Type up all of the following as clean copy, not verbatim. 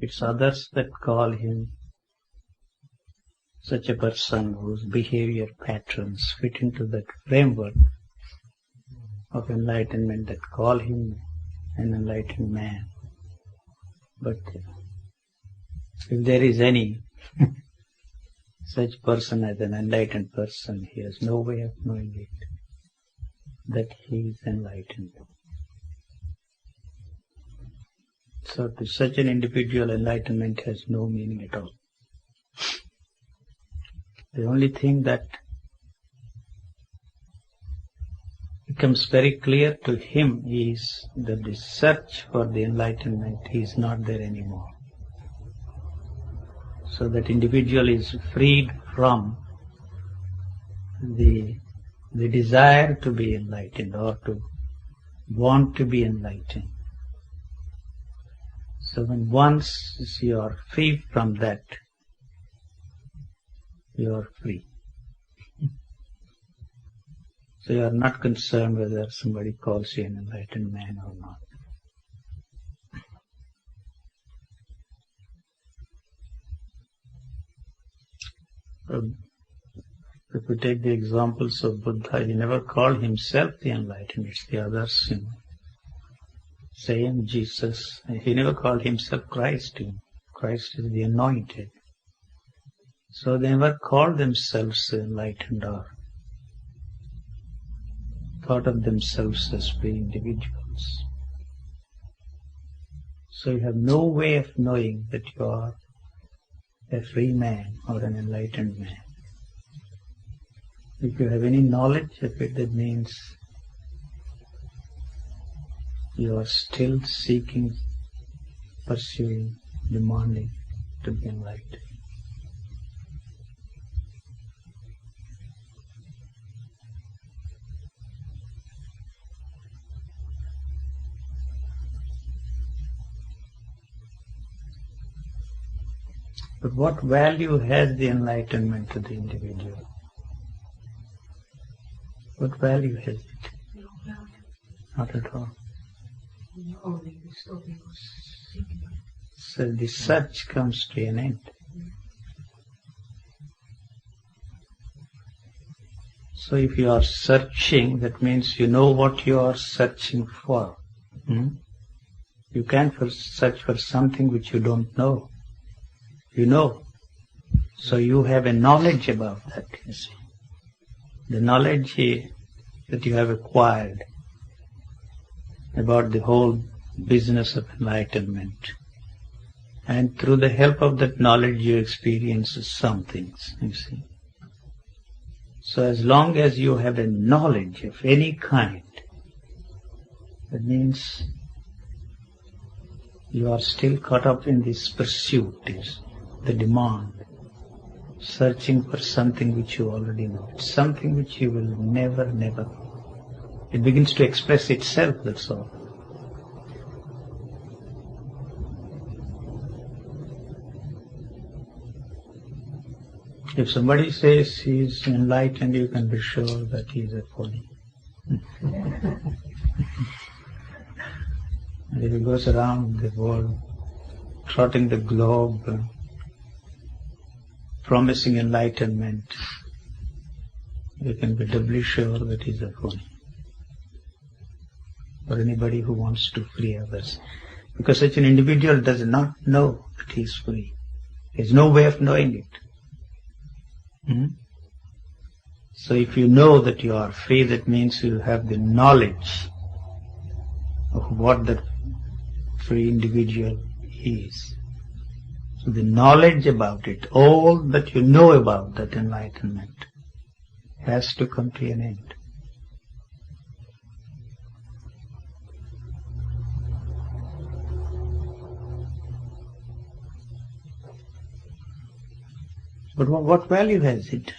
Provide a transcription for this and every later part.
It's others that call him such a person whose behavior patterns fit into that framework of enlightenment, that call him an enlightened man. But if there is any such person as an enlightened person, he has no way of knowing it, that he is enlightened. So to such an individual, enlightenment has no meaning at all. The only thing that becomes very clear to him is that the search for the enlightenment is not there anymore. So that individual is freed from the desire to be enlightened or to want to be enlightened. So when once you are free from that, you are free. So you are not concerned whether somebody calls you an enlightened man or not. If we take the examples of Buddha, he never called himself the enlightened, it's the others. Same Jesus, he never called himself Christ. Christ is the anointed. So they never called themselves enlightened or thought of themselves as free individuals. So you have no way of knowing that you are a free man or an enlightened man. If you have any knowledge of it, that means you are still seeking, pursuing, demanding to be enlightened. But what value has the enlightenment to the individual? What value has it? No value. Not at all. Only the story was seeking. So the search comes to an end. So if you are searching, that means you know what you are searching for. You can't search for something which you don't know. You know. So you have a knowledge about that, you see. The knowledge that you have acquired about the whole business of enlightenment. And through the help of that knowledge you experience some things, you see. So as long as you have a knowledge of any kind, that means you are still caught up in this pursuit, the demand, searching for something which you already know. It's something which you will never know. It begins to express itself, that's all. If somebody says he is enlightened, you can be sure that he is a phony. And if he goes around the world, trotting the globe, promising enlightenment, you can be doubly sure that he is a phony. Or anybody who wants to free others. Because such an individual does not know that he is free. He has no way of knowing it. So if you know that you are free, that means you have the knowledge of what that free individual is. So the knowledge about it, all that you know about that enlightenment, has to come to an end. But what value has it?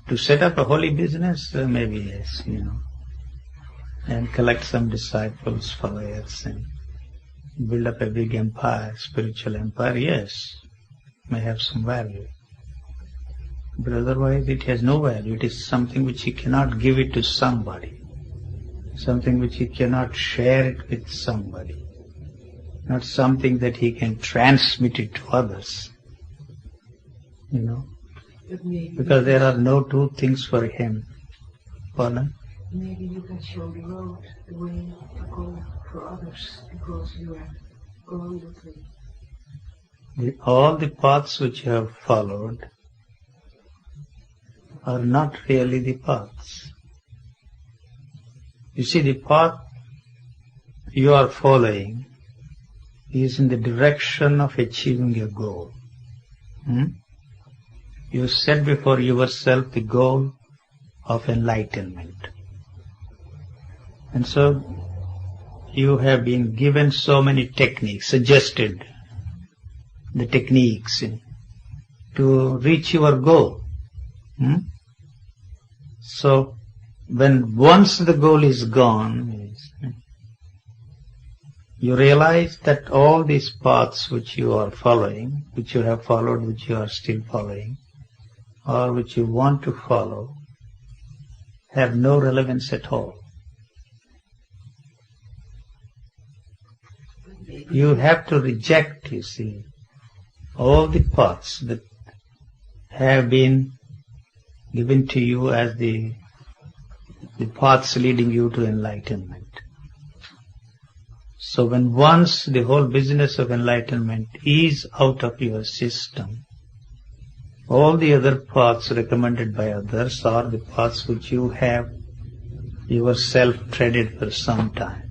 To set up a holy business? Maybe yes, and collect some disciples, followers, and build up a big empire, spiritual empire, yes, may have some value. But otherwise it has no value. It is something which you cannot give it to somebody, something which you cannot share it with somebody. not something that he can transmit it to others. Because there are no two things for him. Pardon? Maybe you can show the road, the way to go for others, because you are going with me. All the paths which you have followed are not really the paths. You see, the path you are following is in the direction of achieving a goal. You set before yourself the goal of enlightenment. And so you have been given so many techniques, suggested the techniques to reach your goal. So when once the goal is gone, you realize that all these paths which you are following, which you have followed, which you are still following, or which you want to follow, have no relevance at all. You have to reject, you see, all the paths that have been given to you as the paths leading you to enlightenment. So when once the whole business of enlightenment is out of your system, all the other paths recommended by others are the paths which you have yourself treaded for some time,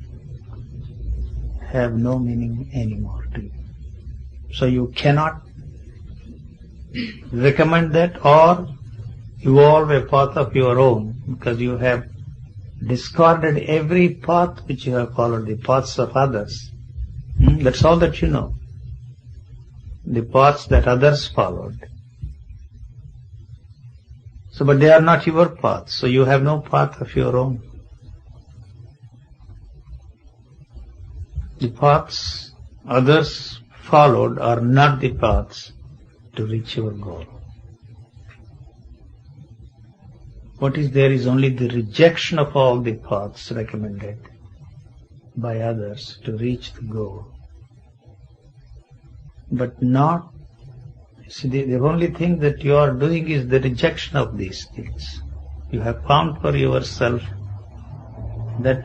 have no meaning anymore to you. So you cannot recommend that or evolve a path of your own, because you have discarded every path which you have followed, the paths of others. That's all that you know. The paths that others followed. So, but they are not your paths, so you have no path of your own. The paths others followed are not the paths to reach your goal. What is there is only the rejection of all the paths recommended by others to reach the goal. But not, see, the only thing that you are doing is the rejection of these things. You have found for yourself that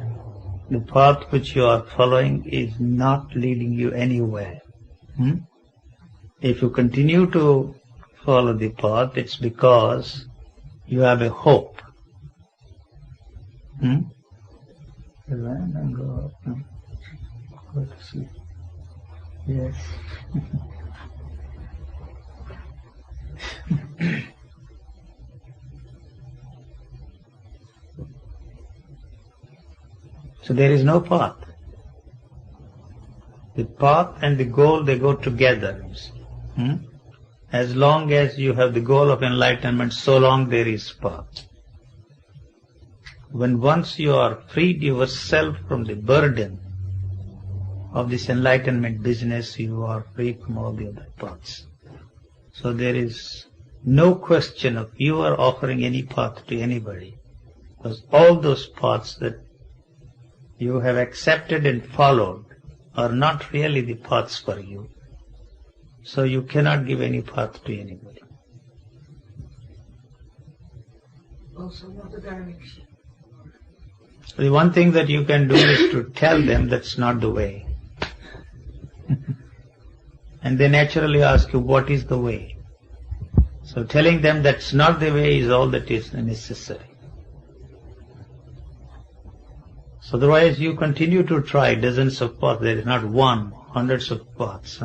the path which you are following is not leading you anywhere. If you continue to follow the path, it's because you have a hope. Go to sleep. Yes. So there is no path. The path and the goal, they go together. As long as you have the goal of enlightenment, so long there is path. When once you are freed yourself from the burden of this enlightenment business, you are free from all the other paths. So there is no question of you are offering any path to anybody, because all those paths that you have accepted and followed are not really the paths for you. So you cannot give any path to anybody. Also not the direction. The one thing that you can do is to tell them that's not the way. And they naturally ask you, what is the way? So telling them that's not the way is all that is necessary. So otherwise you continue to try dozens of paths. There is not one, hundreds of paths.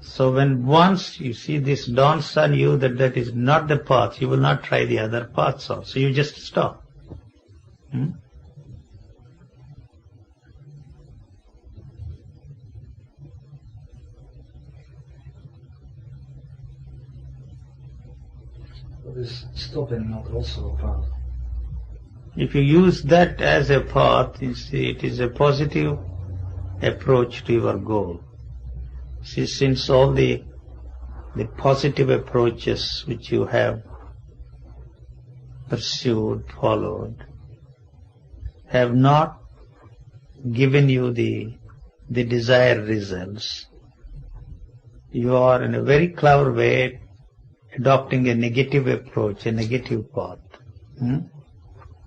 So when once you see this dawns on you that is not the path, you will not try the other paths also. You just stop. Is stopping not also a path? If you use that as a path, you see, it is a positive approach to your goal. See, since all the positive approaches which you have pursued, followed, have not given you the desired results, you are in a very clever way adopting a negative approach, a negative path.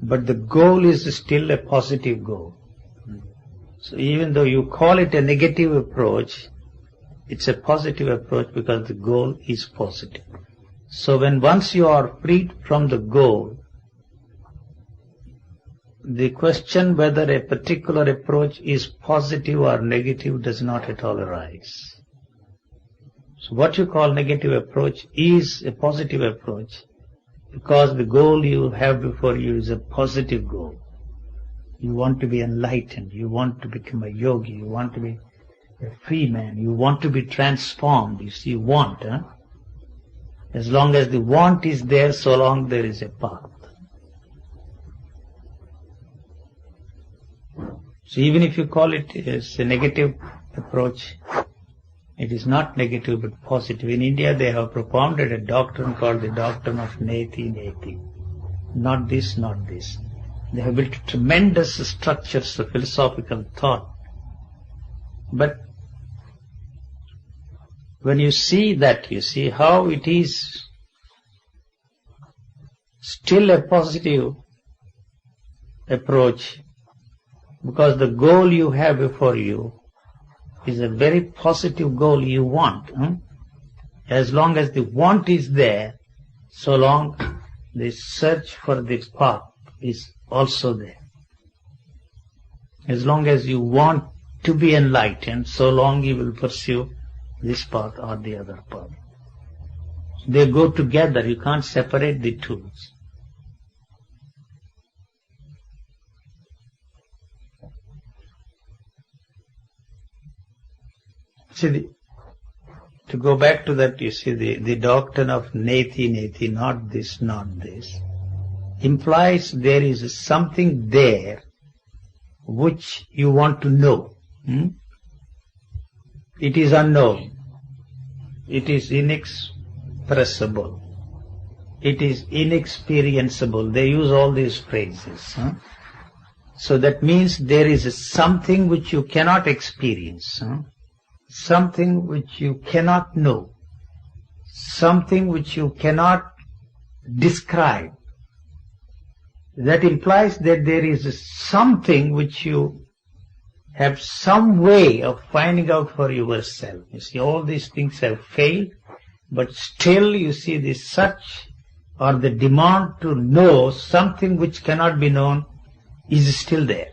But the goal is still a positive goal. So even though you call it a negative approach, it's a positive approach because the goal is positive. So once you are freed from the goal, the question whether a particular approach is positive or negative does not at all arise. So what you call negative approach is a positive approach because the goal you have before you is a positive goal. You want to be enlightened, you want to become a yogi, you want to be a free man, you want to be transformed. You see, want. As long as the want is there, so long there is a path. So even if you call it as a negative approach, it is not negative but positive. In India they have propounded a doctrine called the doctrine of neti neti. Not this, not this. They have built tremendous structures of philosophical thought. But when you see that, you see how it is still a positive approach because the goal you have before you is a very positive goal you want. As long as the want is there, so long the search for the path is also there. As long as you want to be enlightened, so long you will pursue this path or the other path. They go together, you can't separate the two. See, to go back to that, you see, the doctrine of neti neti, not this, not this, implies there is something there which you want to know. It is unknown. It is inexpressible. It is inexperienceable. They use all these phrases. So that means there is something which you cannot experience. Something which you cannot know, something which you cannot describe. That implies that there is something which you have some way of finding out for yourself. You see, all these things have failed, but still you see the search or the demand to know something which cannot be known is still there.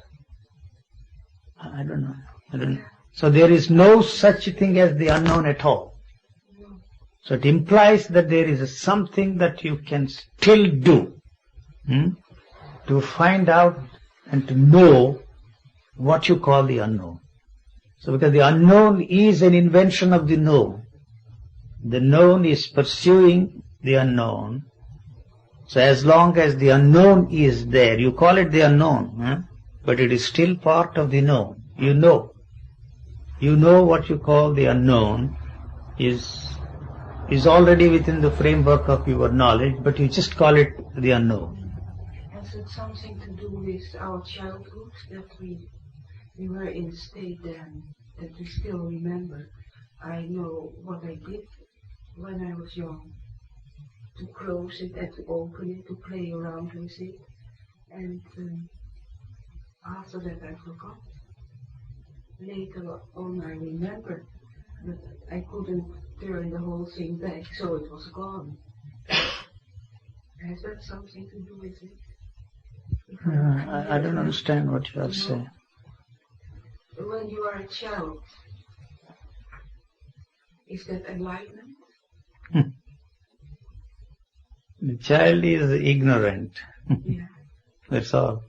I don't know. So there is no such thing as the unknown at all. So it implies that there is something that you can still do to find out and to know what you call the unknown. So because the unknown is an invention of the known. The known is pursuing the unknown. So as long as the unknown is there, you call it the unknown, but it is still part of the known. You know. You know what you call the unknown is already within the framework of your knowledge, but you just call it the unknown. Has it something to do with our childhood, that we were in a state then that we still remember? I know what I did when I was young, to close it and to open it, to play around with it, and after that I forgot. Later on I remembered, but I couldn't turn the whole thing back, so it was gone. Has that something to do with it? I don't understand what you are saying. When you are a child, is that enlightenment? The child is ignorant. Yeah. That's all.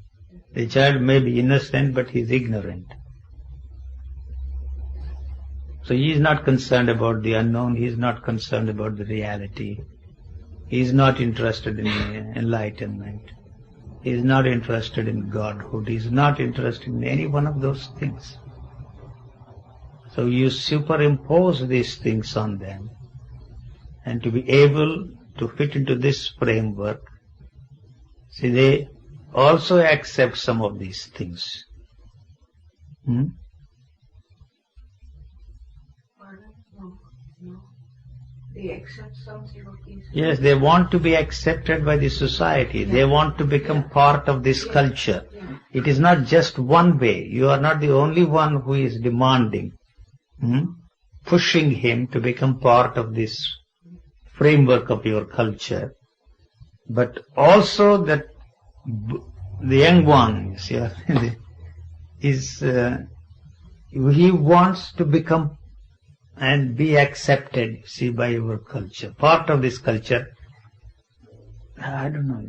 The child may be innocent, but he is ignorant. So he is not concerned about the unknown, he is not concerned about the reality. He is not interested in enlightenment. He is not interested in Godhood. He is not interested in any one of those things. So you superimpose these things on them. And to be able to fit into this framework, see, they also accept some of these things. Pardon? No. They accept something of these. Yes, they want to be accepted by the society. They want to become part of this culture. It is not just one way. You are not the only one who is demanding, pushing him to become part of this framework of your culture. But also that the young one he wants to become and be accepted, by your culture, part of this culture. I don't know,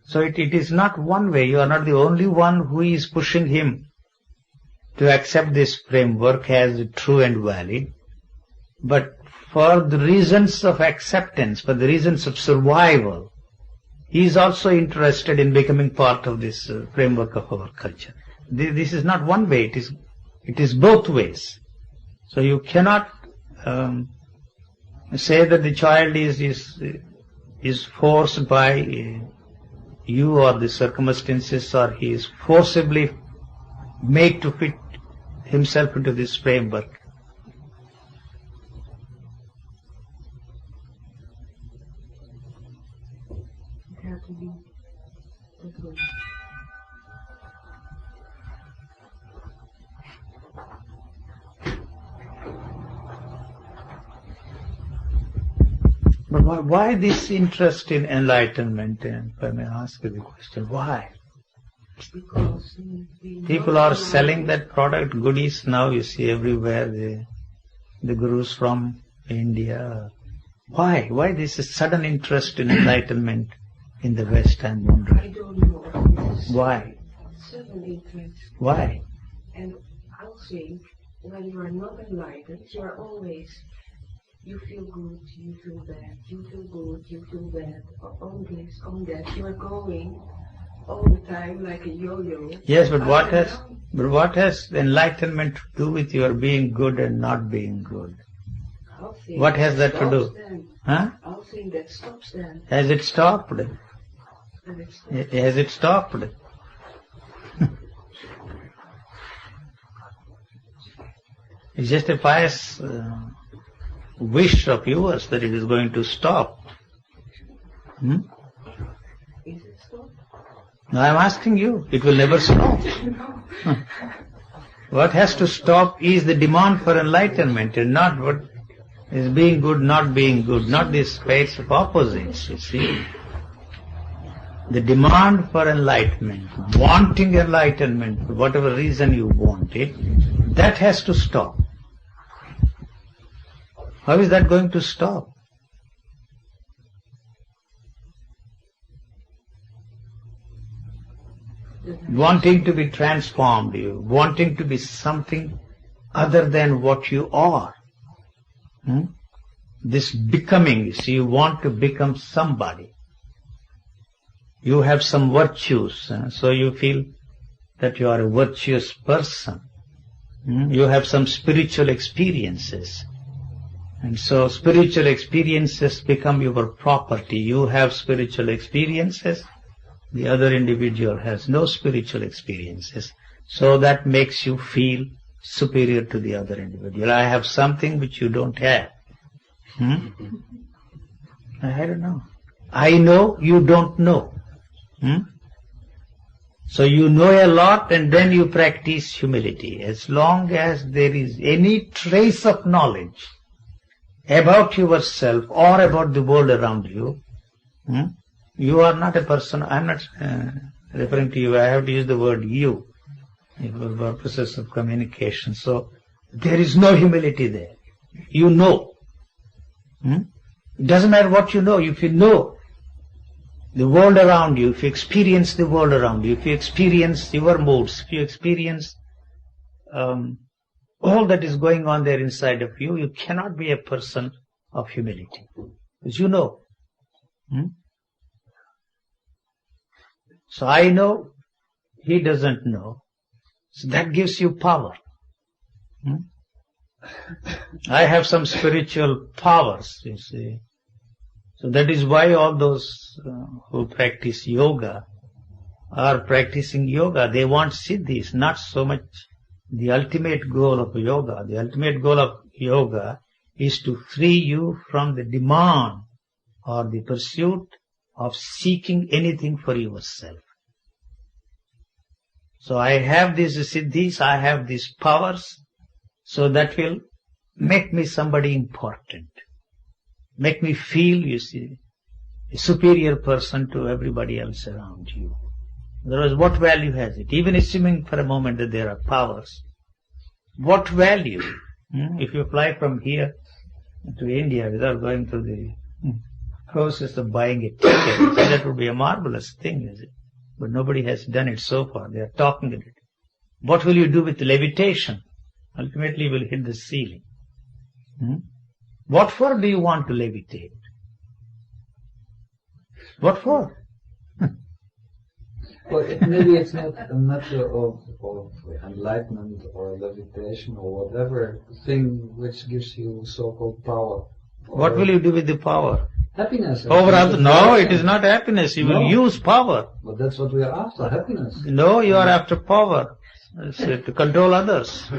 So it is not one way. You are not the only one who is pushing him to accept this framework as true and valid. But for the reasons of acceptance, for the reasons of survival, he is also interested in becoming part of this framework of our culture. This is not one way. It is both ways. So you cannot say that the child is forced by you or the circumstances, or he is forcibly made to fit himself into this framework. It has to be that way. But why this interest in enlightenment? And if I may ask you the question, why? Because people are selling that product, goodies now, you see everywhere, the gurus from India. Why? Why this sudden interest in enlightenment in the West, I'm I wondering. don't know. Why? Sudden interest. Why? And I'll think when you are not enlightened, you are always, you feel good, you feel bad, you feel good, you feel bad, on this, on that. You are going all the time like a yo-yo. Yes, but Up and down. what has enlightenment to do with your being good and not being good? I'll think What has that to do? stops them. Huh? I'll think that stops them. Has it stopped? And it stops. Has it stopped? It's just a pious wish of yours that it is going to stop. Is it stopped? Now I'm asking you, it will never stop. What has to stop is the demand for enlightenment, and not what is being good, not being good, not this space of opposites, you see. The demand for enlightenment, wanting enlightenment, for whatever reason you want it, that has to stop. How is that going to stop? Wanting to be transformed, you wanting to be something other than what you are. This becoming, you see, you want to become somebody. You have some virtues, so you feel that you are a virtuous person. You have some spiritual experiences. And so spiritual experiences become your property. You have spiritual experiences. The other individual has no spiritual experiences. So that makes you feel superior to the other individual. I have something which you don't have. I don't know. I know, you don't know. So you know a lot and then you practice humility. As long as there is any trace of knowledge about yourself or about the world around you, you are not a person. I'm not referring to you. I have to use the word you for purposes of communication. So there is no humility there. You know. It doesn't matter what you know. If you know the world around you, if you experience the world around you, if you experience your moods, if you experience all that is going on there inside of you, you cannot be a person of humility. Because you know. So I know, he doesn't know. So that gives you power. I have some spiritual powers, you see. So that is why all those who practice yoga are practicing yoga. They want siddhis, not so much the ultimate goal of yoga. The ultimate goal of yoga is to free you from the demand or the pursuit of seeking anything for yourself. So I have these siddhis, I have these powers, so that will make me somebody important. Make me feel, you see, a superior person to everybody else around you. Otherwise, what value has it? Even assuming for a moment that there are powers, what value? If you fly from here to India without going through the process of buying a ticket, that would be a marvelous thing, is it? But nobody has done it so far. They are talking about it. What will you do with levitation? Ultimately, you will hit the ceiling. What for do you want to levitate? What for? Well, maybe it's not a matter of enlightenment or levitation or whatever thing which gives you so-called power. What will you do with the power? Happiness. No, it is not happiness. You will use power. But that's what we are after, happiness. No, you are after power. To control others.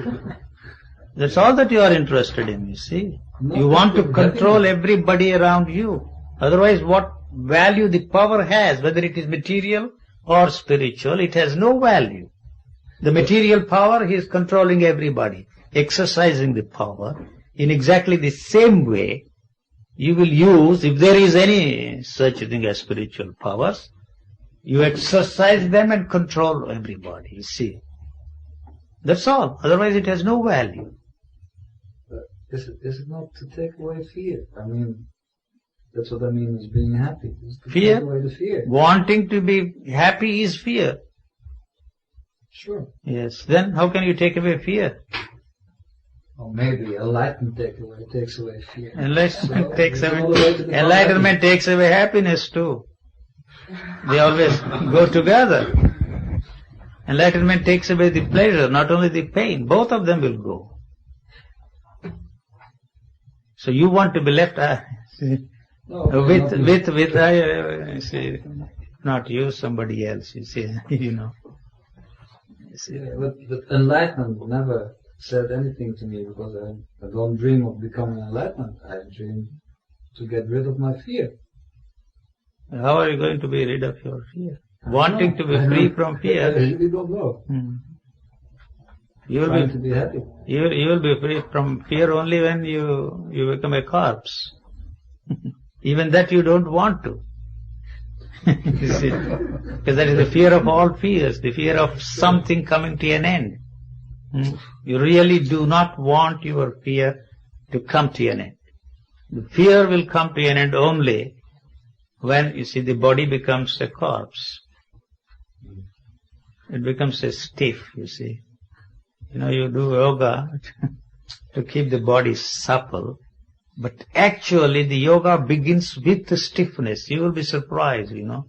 That's all that you are interested in, you see. You want to control everybody around you. Otherwise, what value the power has, whether it is material or spiritual, it has no value. The material power, he is controlling everybody, exercising the power in exactly the same way you will use, if there is any such thing as spiritual powers, you exercise them and control everybody, you see. That's all. Otherwise it has no value. Is it not to take away fear? I mean, that's what I mean is being happy. Fear? Take away the fear. Wanting to be happy is fear. Sure. Yes. Then how can you take away fear? Or maybe enlightenment takes away fear. Enlightenment takes away happiness too. They always go together. Enlightenment takes away the pleasure, not only the pain. Both of them will go. So you want to be left not you, somebody else. You see, you know. You see. Yeah, but enlightenment never said anything to me because I don't dream of becoming enlightened. I dream to get rid of my fear. How are you going to be rid of your fear? Wanting to be free from fear. I really don't know. You will Trying to be happy. You will be free from fear only when you become a corpse. Even that you don't want to. You see, because that is the fear of all fears, the fear of something coming to an end. You really do not want your fear to come to an end. The fear will come to an end only when, you see, the body becomes a corpse. It becomes a stiff, you see. You know, you do yoga to keep the body supple, but actually the yoga begins with the stiffness. You will be surprised, you know.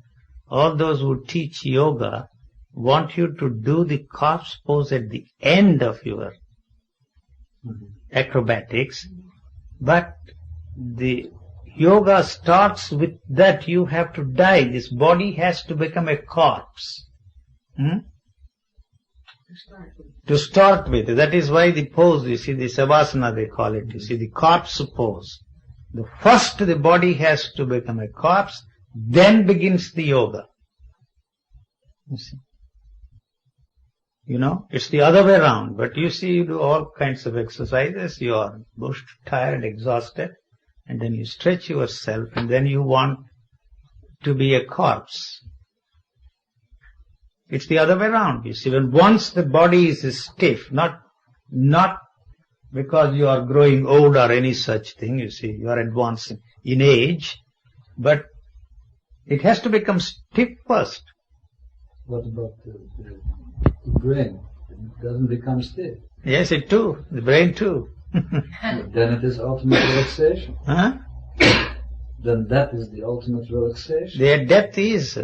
All those who teach yoga want you to do the corpse pose at the end of your acrobatics, but the yoga starts with that you have to die. This body has to become a corpse. To start with. That is why the pose, you see, the savasana they call it, you see, the corpse pose. First the body has to become a corpse, then begins the yoga. You see. You know, it's the other way around. But you see, you do all kinds of exercises, you are most tired, exhausted, and then you stretch yourself, and then you want to be a corpse. It's the other way around. You see, when once the body is stiff, not because you are growing old or any such thing, you see, you are advancing in age, but it has to become stiff first. What about the brain? It doesn't become stiff. Yes, it too. The brain too. Then it is ultimate relaxation. Huh? Then that is the ultimate relaxation. Their depth is.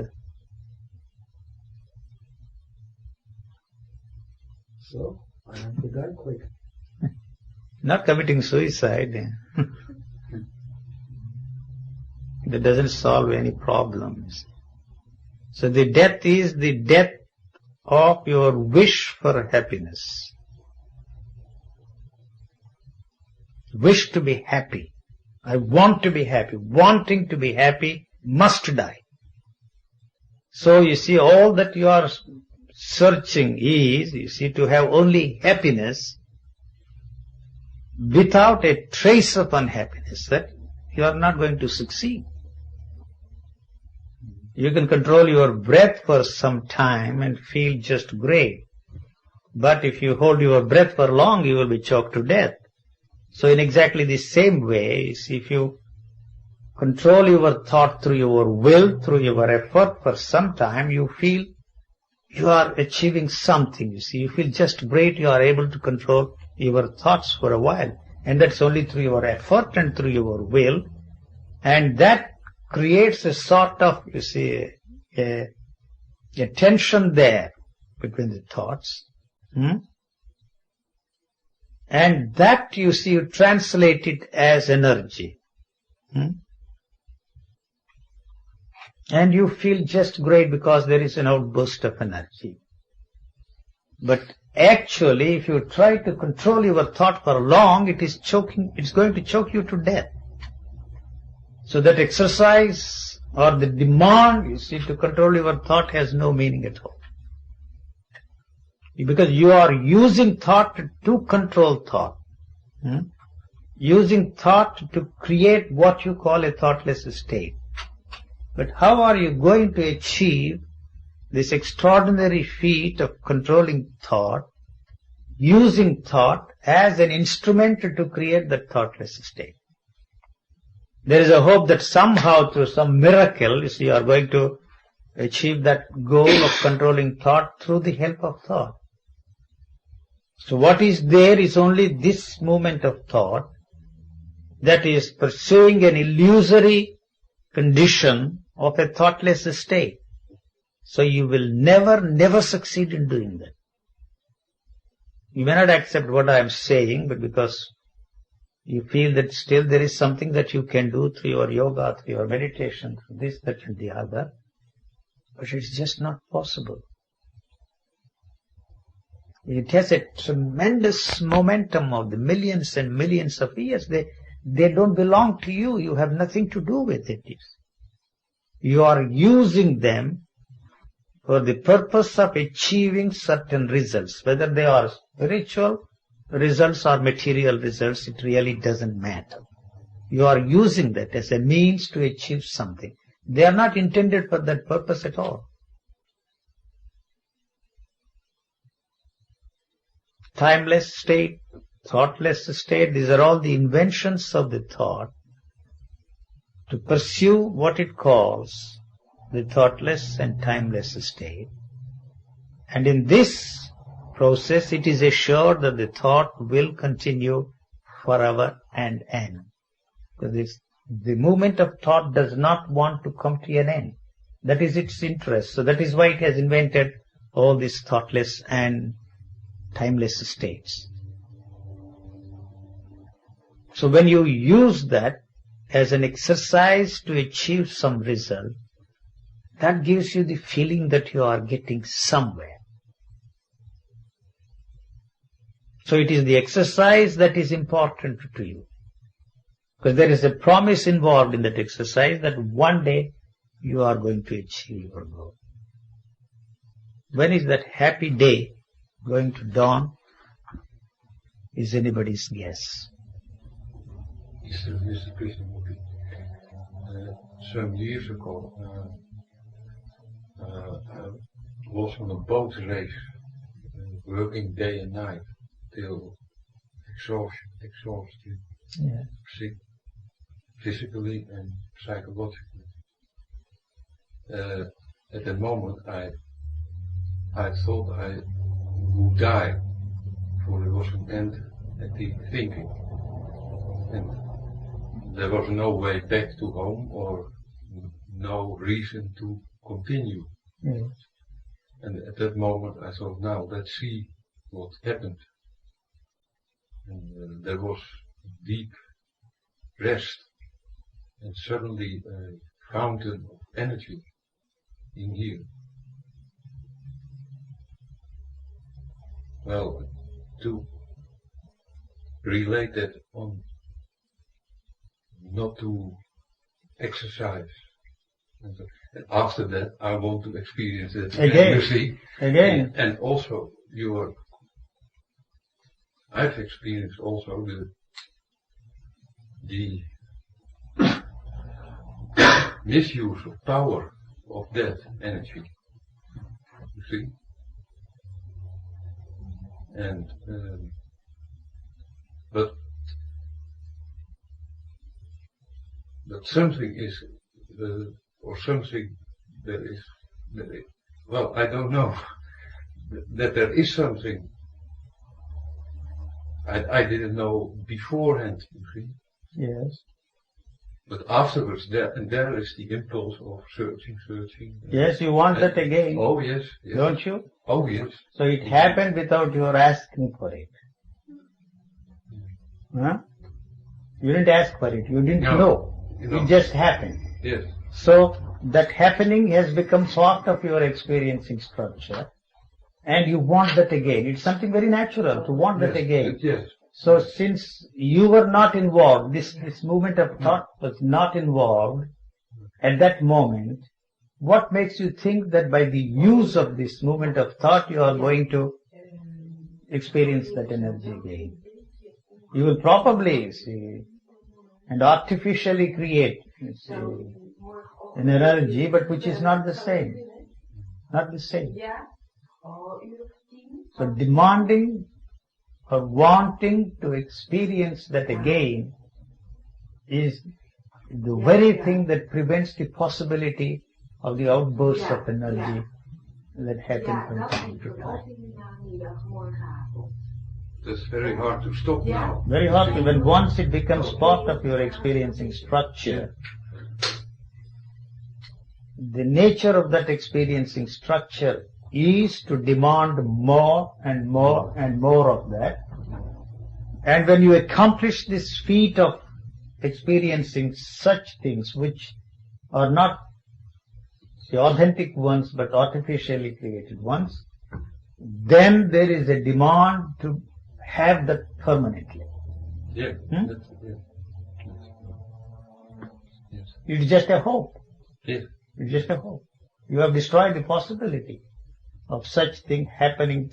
So, I have to die quick. Not committing suicide. That doesn't solve any problems. So the death is the death of your wish for happiness. wish to be happy. I want to be happy. Wanting to be happy must die. So you see, all that you are searching is, you see, to have only happiness without a trace of unhappiness, that you are not going to succeed. You can control your breath for some time and feel just great. But if you hold your breath for long, you will be choked to death. So in exactly the same way, if you control your thought through your will, through your effort for some time, you feel you are achieving something. You see, you feel just great, you are able to control your thoughts for a while. And that's only through your effort and through your will. And that creates a sort of, you see, a tension there between the thoughts. And that, you see, you translate it as energy. And you feel just great because there is an outburst of energy. But actually, if you try to control your thought for long, it's going to choke you to death. So that exercise or the demand, you see, to control your thought has no meaning at all. Because you are using thought to control thought. Using thought to create what you call a thoughtless state. But how are you going to achieve this extraordinary feat of controlling thought, using thought as an instrument to create that thoughtless state? There is a hope that somehow through some miracle, you see, you are going to achieve that goal of controlling thought through the help of thought. So what is there is only this movement of thought that is pursuing an illusory condition of a thoughtless state. So you will never succeed in doing that. You may not accept what I am saying, but because you feel that still there is something that you can do through your yoga, through your meditation, through this, that and the other, but it's just not possible. It has a tremendous momentum of the millions and millions of years. They don't belong to you. You have nothing to do with it. You are using them for the purpose of achieving certain results. Whether they are spiritual results or material results, it really doesn't matter. You are using that as a means to achieve something. They are not intended for that purpose at all. Timeless state, thoughtless state, these are all the inventions of the thought to pursue what it calls the thoughtless and timeless state. And in this process, it is assured that the thought will continue forever and end. Because the movement of thought does not want to come to an end. That is its interest. So that is why it has invented all these thoughtless and timeless states. So when you use that as an exercise to achieve some result, that gives you the feeling that you are getting somewhere. So it is the exercise that is important to you. Because there is a promise involved in that exercise that one day you are going to achieve your goal. When is that happy day going to dawn is anybody's guess. Mr. Krishnamurti, some years ago, I was on a boat race, working day and night till exhausted, sick, physically and psychologically. At that moment, I thought I would die, for there was an end at the thinking, and there was no way back to home or no reason to continue. Yes. And at that moment I thought, now let's see what happened. And there was deep rest and suddenly a fountain of energy in here. Well, to relate that on not to exercise. And after that, I want to experience it Again. You see? Again. And also, I've experienced also the misuse of power of that energy. You see? And but something is or something that is well, I don't know that there is something I didn't know beforehand, you see. Yes. But afterwards, there is the impulse of searching. Yes, you want that again. Oh yes, Don't you? Oh yes. So it happened without your asking for it. Huh? You didn't ask for it. You didn't know. It just happened. Yes. So that happening has become part of your experiencing structure, and you want that again. It's something very natural to want that again. Yes. So since you were not involved, this movement of thought was not involved at that moment, what makes you think that by the use of this movement of thought you are going to experience that energy again? You will probably see and artificially create an energy, but which is not the same. Not the same. So demanding or wanting to experience that again is the very thing that prevents the possibility of the outbursts of energy that happen from time to time. That's very hard to stop now. Very hard to, when once it becomes part of your experiencing structure, the nature of that experiencing structure is to demand more and more and more of that. And when you accomplish this feat of experiencing such things which are not the authentic ones but artificially created ones, then there is a demand to have that permanently. Yeah. Yes. It's just a hope. Yes. It's just a hope. You have destroyed the possibility of such things happening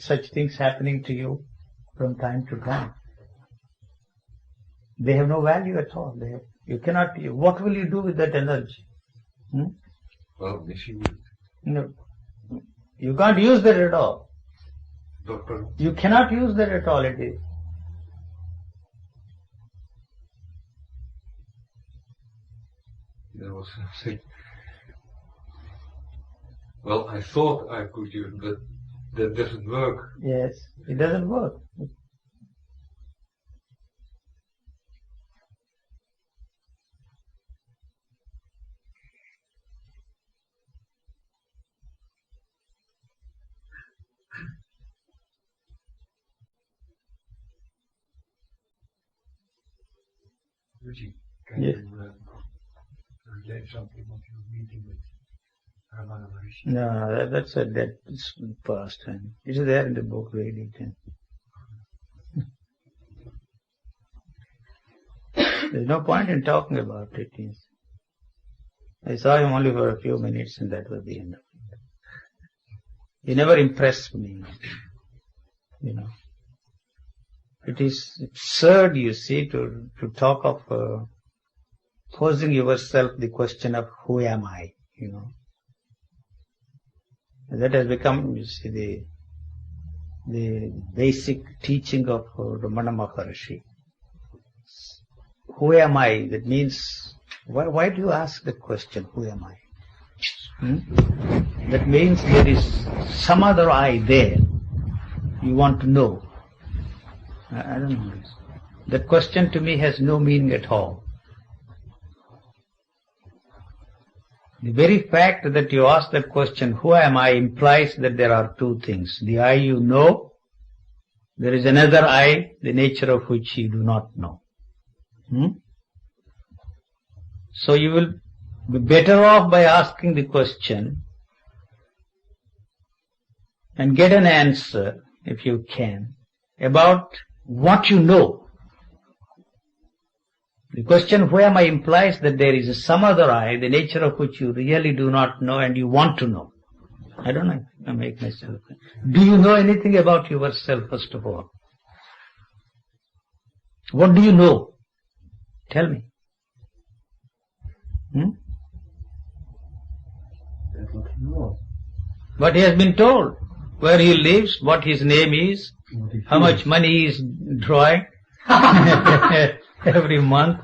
to you from time to time. They have no value at all. You cannot. What will you do with that energy? Well, misuse. No, you can't use that at all. Doctor. You cannot use that at all. It is. There was something. Well, I thought I could use, but that doesn't work. Yes, it doesn't work. Ruchi, can Yes. you relate something what you were meeting with Ramana Maharishi? No, that's past time. It is there in the book, read it. There's no point in talking about it. Yes. I saw him only for a few minutes and that was the end of it. He never impressed me. It is absurd, you see, to talk of posing yourself the question of who am I, That has become, you see, the basic teaching of Ramana Maharishi. Who am I? That means, why do you ask the question, who am I? That means there is some other I there. You want to know. I don't know. That question to me has no meaning at all. The very fact that you ask that question, who am I, implies that there are two things. The I you know, there is another I, the nature of which you do not know. So you will be better off by asking the question and get an answer, if you can, about what you know. The question who am I implies that there is some other I, the nature of which you really do not know and you want to know. I don't know if I make myself clear. Do you know anything about yourself, first of all? What do you know? Tell me. What he has been told, where he lives, what his name is, how much money he is drawing every month,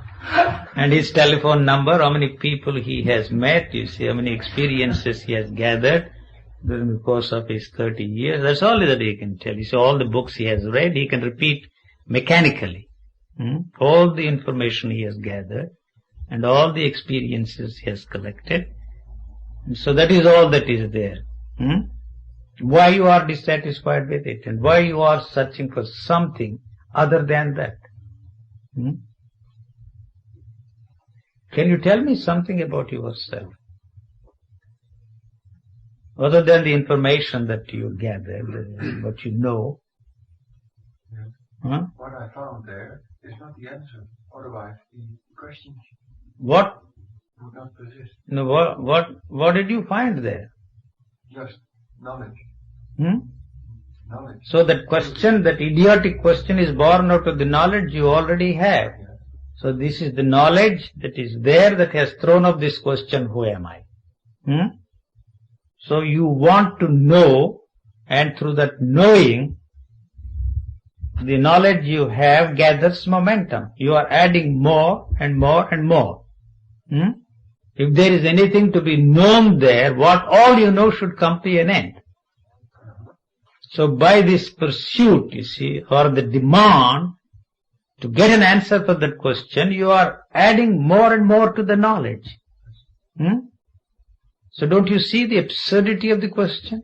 and his telephone number, how many people he has met, you see, how many experiences he has gathered during the course of his 30 years. That's all that he can tell you. So all the books he has read, he can repeat mechanically. All the information he has gathered and all the experiences he has collected. So that is all that is there. Why you are dissatisfied with it and why you are searching for something other than that? Can you tell me something about yourself? Other than the information that you gathered, what you know. What I found there is not the answer. Otherwise, the questions What? would not persist. No, what did you find there? Just knowledge. Knowledge. So that question, that idiotic question is born out of the knowledge you already have. Yeah. So this is the knowledge that is there that has thrown up this question, who am I? So you want to know, and through that knowing, the knowledge you have gathers momentum. You are adding more and more and more. If there is anything to be known there, what all you know should come to an end. So by this pursuit, you see, or the demand to get an answer for that question, you are adding more and more to the knowledge. So don't you see the absurdity of the question?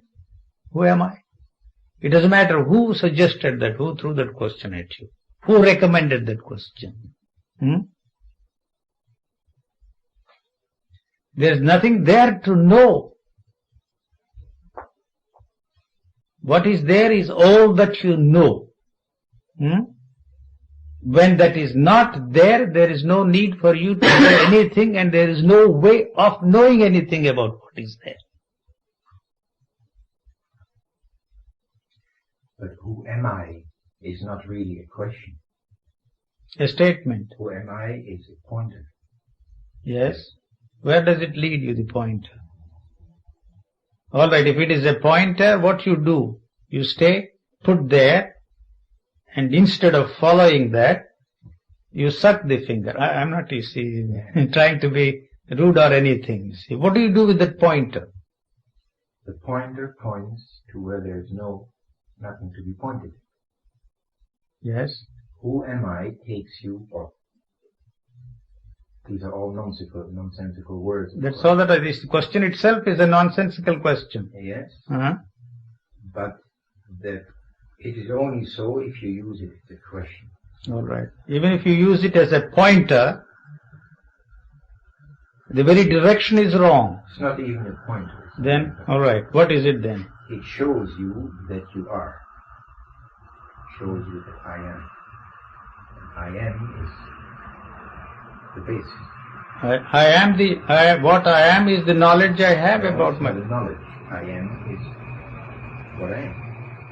Who am I? It doesn't matter who suggested that, who threw that question at you, who recommended that question. There's nothing there to know. What is there is all that you know. When that is not there, there is no need for you to know anything, and there is no way of knowing anything about what is there. But who am I is not really a question. A statement. Who am I is a pointer. Yes. Where does it lead you, the pointer? Alright, if it is a pointer, what you do? You stay put there, and instead of following that, you suck the finger. I'm not, you see, trying to be rude or anything. See, what do you do with that pointer? The pointer points to where there is nothing to be pointed. Yes. Who am I takes you off. These are all nonsensical words. That's all that is. The question itself is a nonsensical question. Yes. But it is only so if you use it as a question. Alright. Even if you use it as a pointer, the very direction is wrong. It's not even a pointer. Then, alright, what is it then? It shows you that you are. It shows you that I am. And I am is the basis. What I am is the knowledge I have about my... The knowledge. I am is what I am.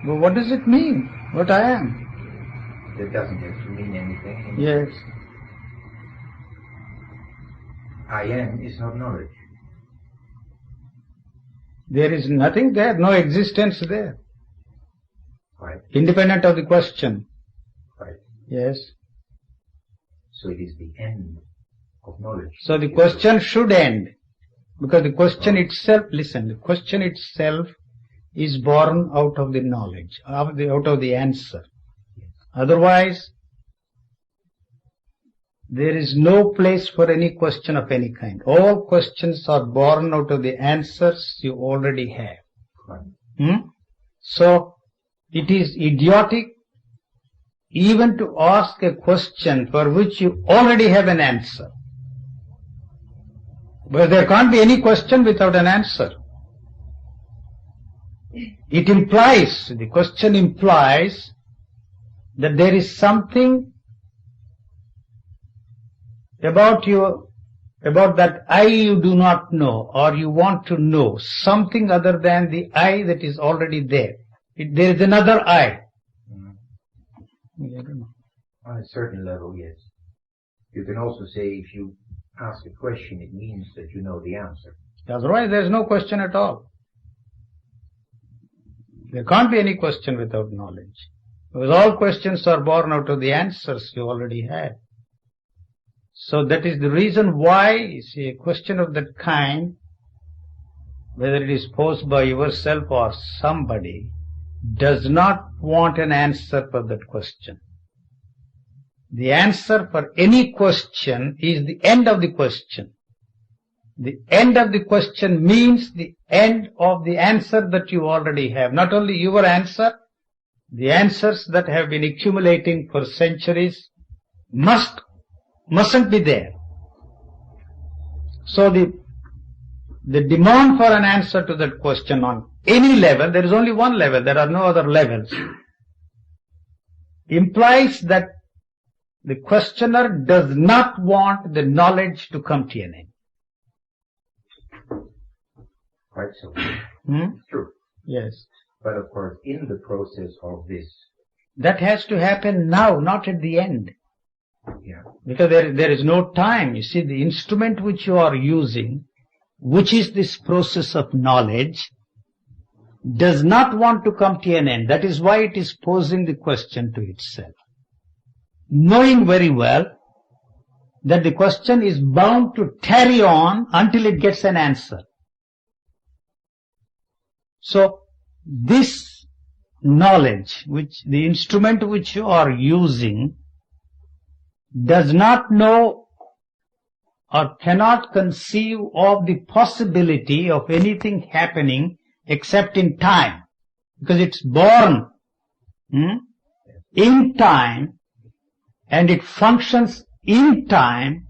But what does it mean? What I am? That doesn't have to mean anything. Yes. I am is not knowledge. There is nothing there, no existence there. Right. Independent of the question. Right. Yes. So it is the end of knowledge. So the question should end. Because the question itself, listen, the question itself is born out of the knowledge, out of the answer. Otherwise, there is no place for any question of any kind. All questions are born out of the answers you already have. So, it is idiotic even to ask a question for which you already have an answer. But there can't be any question without an answer. It implies, the question implies that there is something about that I you do not know, or you want to know something other than the I that is already there. There is another I. I don't know. On a certain level, yes. You can also say if you ask a question, it means that you know the answer. Otherwise, there is no question at all. There can't be any question without knowledge. Because all questions are born out of the answers you already had. So that is the reason why, you see, a question of that kind, whether it is posed by yourself or somebody, does not want an answer for that question. The answer for any question is the end of the question. The end of the question means the end of the answer that you already have. Not only your answer, the answers that have been accumulating for centuries mustn't be there. So the demand for an answer to that question on any level, there is only one level, there are no other levels, implies that the questioner does not want the knowledge to come to an end. Quite so. True. Yes. But of course, in the process of this, that has to happen now, not at the end. yeah, Because there is no time. You see, the instrument which you are using, which is this process of knowledge, does not want to come to an end. That is why it is posing the question to itself, knowing very well that the question is bound to carry on until it gets an answer. So, this knowledge, which the instrument which you are using, does not know or cannot conceive of the possibility of anything happening except in time, because it's born in time and it functions in time.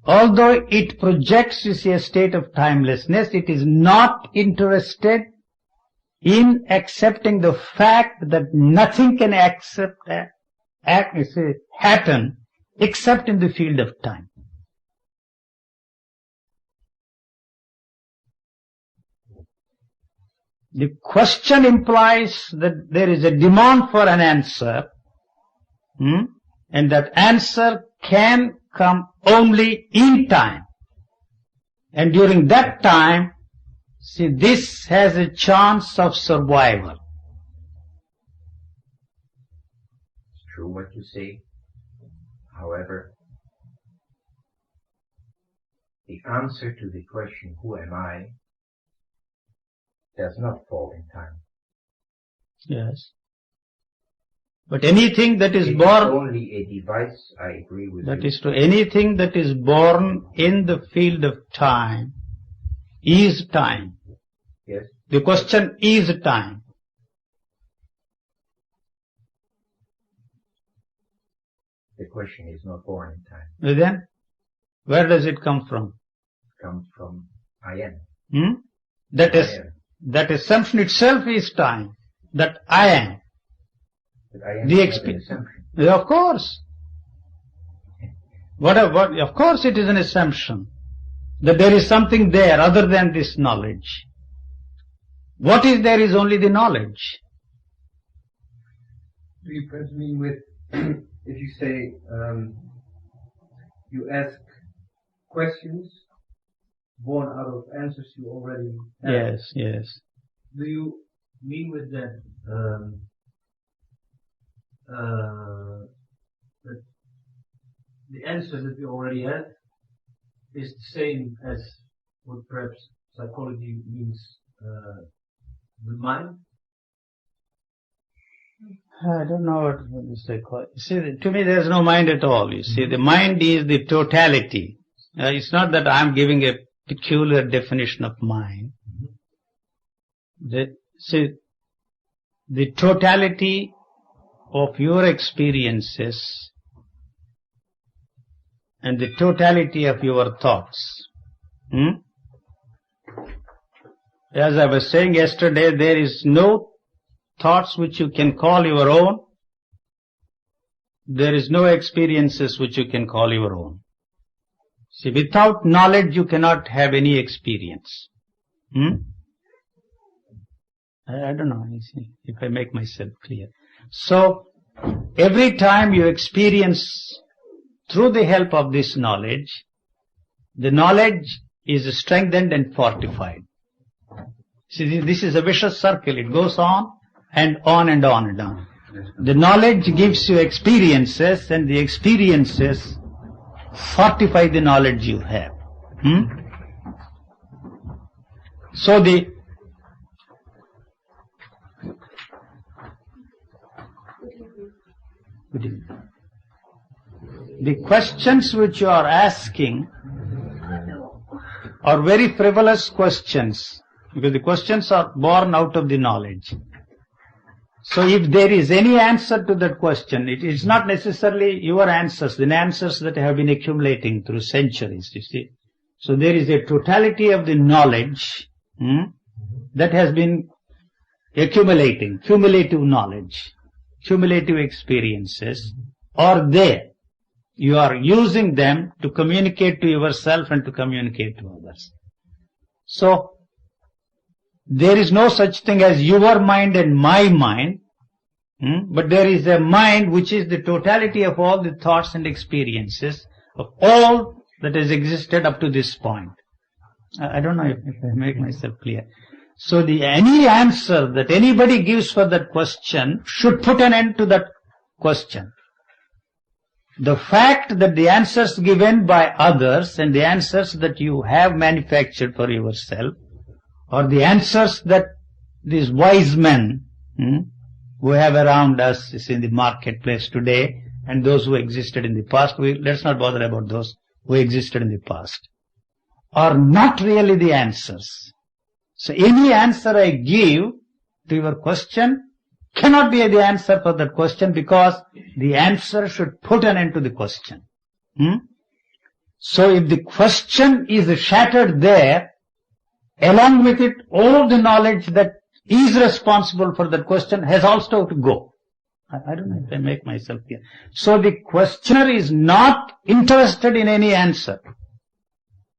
Although it projects, you see, a state of timelessness, it is not interested in accepting the fact that nothing can happen except in the field of time. The question implies that there is a demand for an answer, and that answer can come only in time. And during that time, see, this has a chance of survival. it's true what you say. However, the answer to the question, who am I, does not fall in time. Yes. But anything that is It born, is only a device, I agree with you. that is to anything that is born in the field of time is time. Yes, The question is time. the question is not born in time. Then, where does it come from? It comes from I am. That assumption itself is time. That I am. But I am The not an assumption. Of course. Of course it is an assumption that there is something there other than this knowledge. What is there is only the knowledge. Do you perhaps mean with, if you say, you ask questions born out of answers you already have? Yes, yes. Do you mean with that, that the answer that you already have is the same as what perhaps psychology means, the mind? I don't know what you say. You see, to me there is no mind at all. You see, the mind is the totality. It's not that I'm giving a peculiar definition of mind. The totality of your experiences and the totality of your thoughts. As I was saying yesterday, there is no thoughts which you can call your own. There is no experiences which you can call your own. See, without knowledge you cannot have any experience. I don't know if I make myself clear. So, every time you experience through the help of this knowledge, the knowledge is strengthened and fortified. See, this is a vicious circle. It goes on and on and on and on. The knowledge gives you experiences, and the experiences fortify the knowledge you have. So the questions which you are asking are very frivolous questions, because the questions are born out of the knowledge. So if there is any answer to that question, it is not necessarily your answers, the answers that have been accumulating through centuries, you see. So there is a totality of the knowledge that has been accumulating, cumulative knowledge, cumulative experiences are there. You are using them to communicate to yourself and to communicate to others. So, there is no such thing as your mind and my mind, but there is a mind which is the totality of all the thoughts and experiences of all that has existed up to this point. I don't know if I make myself clear. So any answer that anybody gives for that question should put an end to that question. The fact that the answers given by others and the answers that you have manufactured for yourself, or the answers that these wise men who have around us is in the marketplace today, and those who existed in the past, let's not bother about those who existed in the past, are not really the answers. So any answer I give to your question cannot be the answer for that question, because the answer should put an end to the question. So if the question is shattered there, along with it, all the knowledge that is responsible for that question has also to go. I don't know if I make myself clear. So the questioner is not interested in any answer,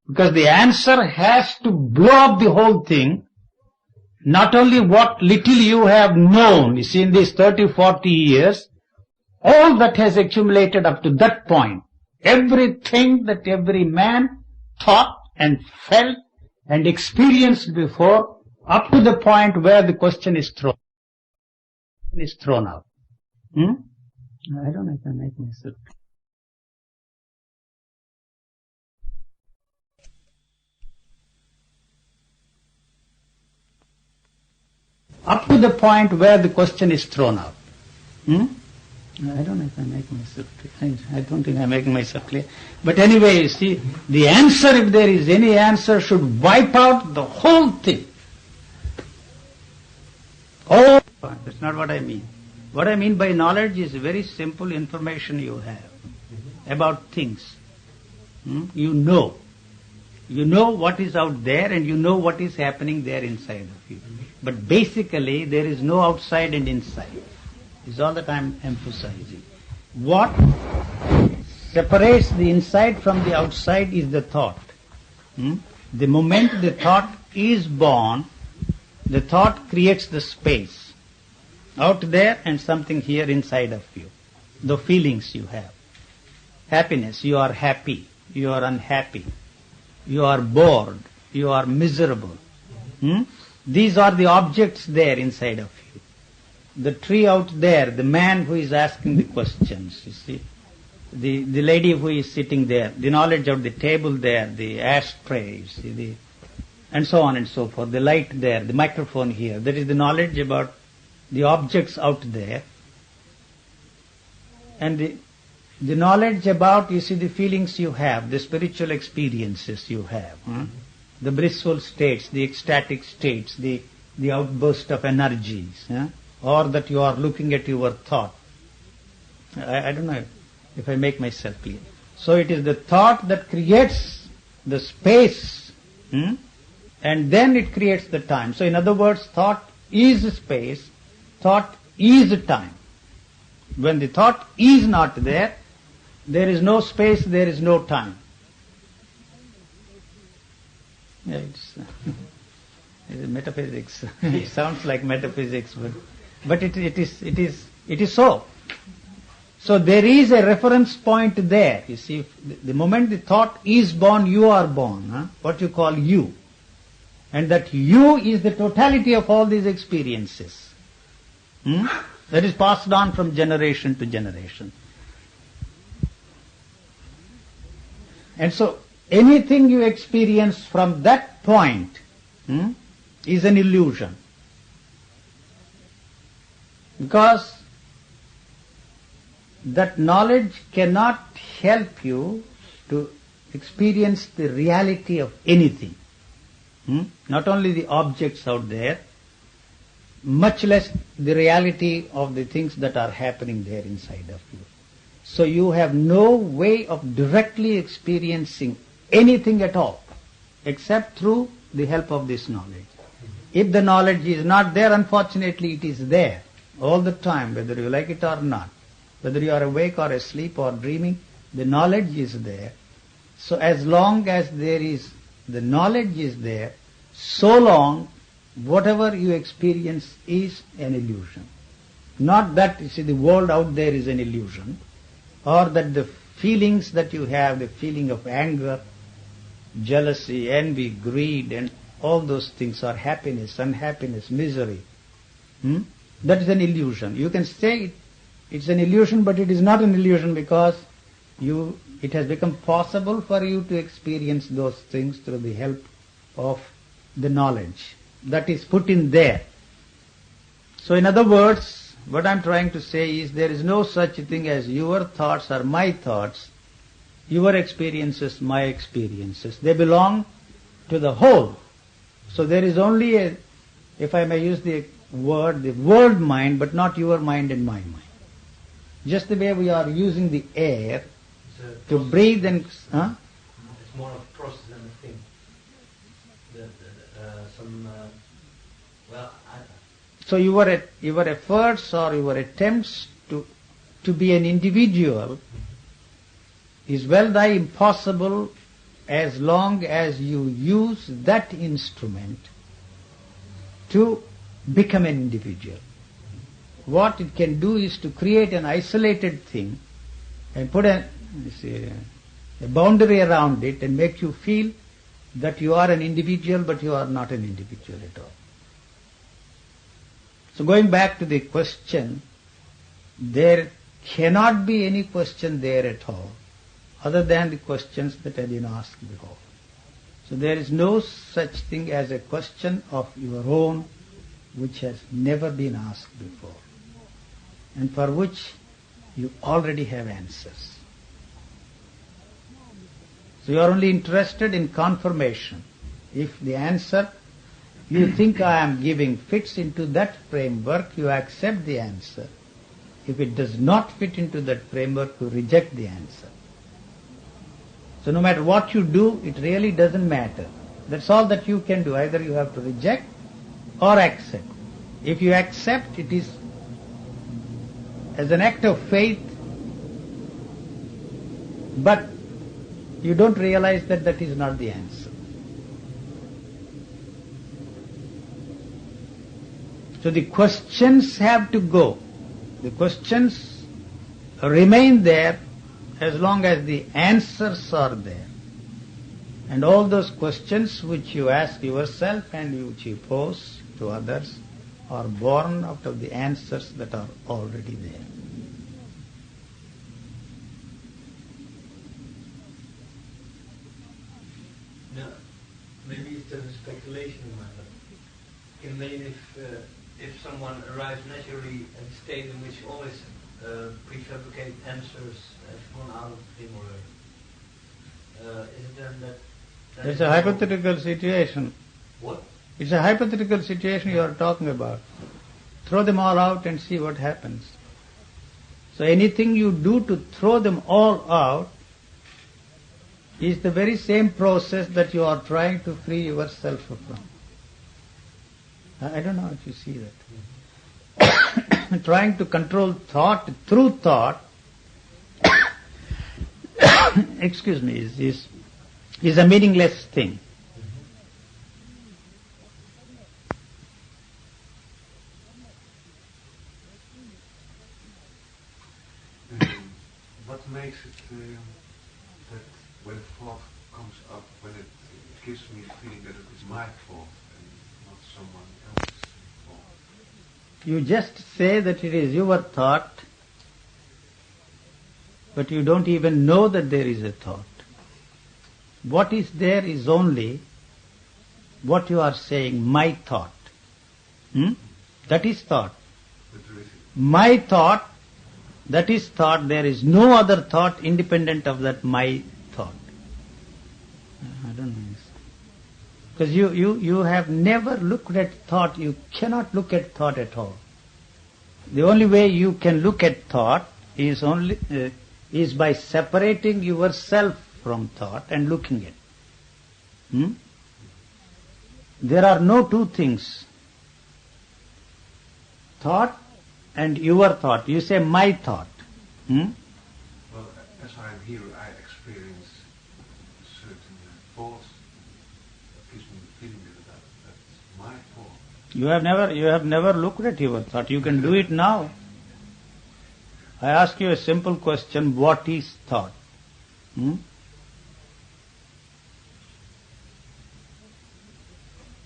because the answer has to blow up the whole thing, not only what little you have known, you see, in these 30, 40 years, all that has accumulated up to that point, everything that every man thought and felt and experienced before, up to the point where the question is thrown out. I don't know if I make myself. Up to the point where the question is thrown out. I don't know if I make myself clear. I don't think I'm making myself clear. But anyway, you see, the answer, if there is any answer, should wipe out the whole thing. Oh, that's not what I mean. What I mean by knowledge is very simple information you have about things. You know. You know what is out there, and you know what is happening there inside of you. But basically, there is no outside and inside. Is all that I'm emphasizing. What separates the inside from the outside is the thought. The moment the thought is born, the thought creates the space out there and something here inside of you. The feelings you have. Happiness, you are happy, you are unhappy, you are bored, you are miserable. These are the objects there inside of you. The tree out there, the man who is asking the questions, you see, the lady who is sitting there, the knowledge of the table there, the ashtray, you see, and so on and so forth, the light there, the microphone here, that is the knowledge about the objects out there, and the knowledge about, you see, the feelings you have, the spiritual experiences you have, the blissful states, the ecstatic states, the outburst of energies, or that you are looking at your thought. I don't know if I make myself clear. So it is the thought that creates the space, and then it creates the time. So in other words, thought is space, thought is time. When the thought is not there, there is no space, there is no time. Yeah, it's metaphysics. It sounds like metaphysics, but it is so. So there is a reference point there. You see, the moment the thought is born, you are born. What you call you. And that you is the totality of all these experiences. That is passed on from generation to generation. And so anything you experience from that point is an illusion. Because that knowledge cannot help you to experience the reality of anything. Not only the objects out there, much less the reality of the things that are happening there inside of you. So you have no way of directly experiencing anything at all, except through the help of this knowledge. If the knowledge is not there, unfortunately it is there all the time, whether you like it or not. Whether you are awake or asleep or dreaming, the knowledge is there. So as long as there is, the knowledge is there, so long whatever you experience is an illusion. Not that, you see, the world out there is an illusion, or that the feelings that you have, the feeling of anger, jealousy, envy, greed, and all those things are happiness, unhappiness, misery. That is an illusion. You can say it's an illusion, but it is not an illusion because it has become possible for you to experience those things through the help of the knowledge that is put in there. So in other words, what I'm trying to say is there is no such thing as your thoughts or my thoughts, your experiences, my experiences. They belong to the whole. So there is only a, if I may use the world mind, but not your mind and my mind. Just the way we are using the air to breathe and... It's more of a process than a thing. So your efforts or your attempts to be an individual is well nigh impossible as long as you use that instrument to become an individual. What it can do is to create an isolated thing and put a boundary around it and make you feel that you are an individual, but you are not an individual at all. So going back to the question, there cannot be any question there at all, other than the questions that have been asked before. So there is no such thing as a question of your own which has never been asked before, and for which you already have answers. So you are only interested in confirmation. If the answer you think I am giving fits into that framework, you accept the answer. If it does not fit into that framework, you reject the answer. So no matter what you do, it really doesn't matter. That's all that you can do. Either you have to reject or accept. If you accept, it is as an act of faith, but you don't realize that that is not the answer. So the questions have to go. The questions remain there as long as the answers are there. And all those questions which you ask yourself and which you pose to others are born out of the answers that are already there. No, maybe it's a speculation matter. Imagine if someone arrives naturally at a state in which all his prefabricated answers have gone out of him or her. Is it then that it's a hypothetical situation. What? It's a hypothetical situation you are talking about. Throw them all out and see what happens. So anything you do to throw them all out is the very same process that you are trying to free yourself from. I don't know if you see that. Trying to control thought through thought excuse me, is a meaningless thing. What makes it that when thought comes up, when it gives me the feeling that it is my fault and not someone else's fault? You just say that it is your thought, but you don't even know that there is a thought. What is there is only what you are saying, my thought. That is thought. My thought, that is thought. There is no other thought independent of that my thought. I don't know. Because you have never looked at thought. You cannot look at thought at all. The only way you can look at thought is by separating yourself from thought and looking at it. There are no two things. Thought and your thought. You say my thought. Well, as I'm here, I experience certain thoughts that gives me the feeling that that's my fault. You have never looked at your thought. You can do it now. I ask you a simple question, what is thought?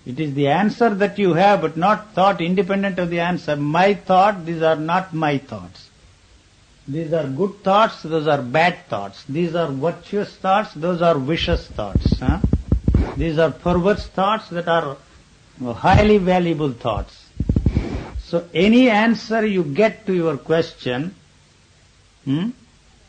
It is the answer that you have, but not thought independent of the answer. My thought, these are not my thoughts. These are good thoughts, those are bad thoughts. These are virtuous thoughts, those are vicious thoughts. These are perverse thoughts that are highly valuable thoughts. So any answer you get to your question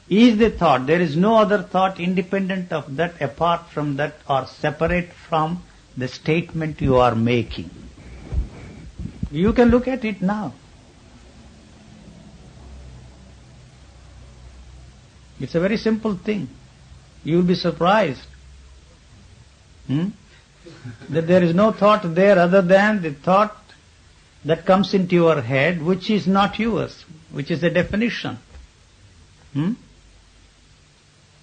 is the thought. There is no other thought independent of that, apart from that, or separate from the statement you are making. You can look at it now. It's a very simple thing. You will be surprised that there is no thought there other than the thought that comes into your head, which is not yours, which is the definition.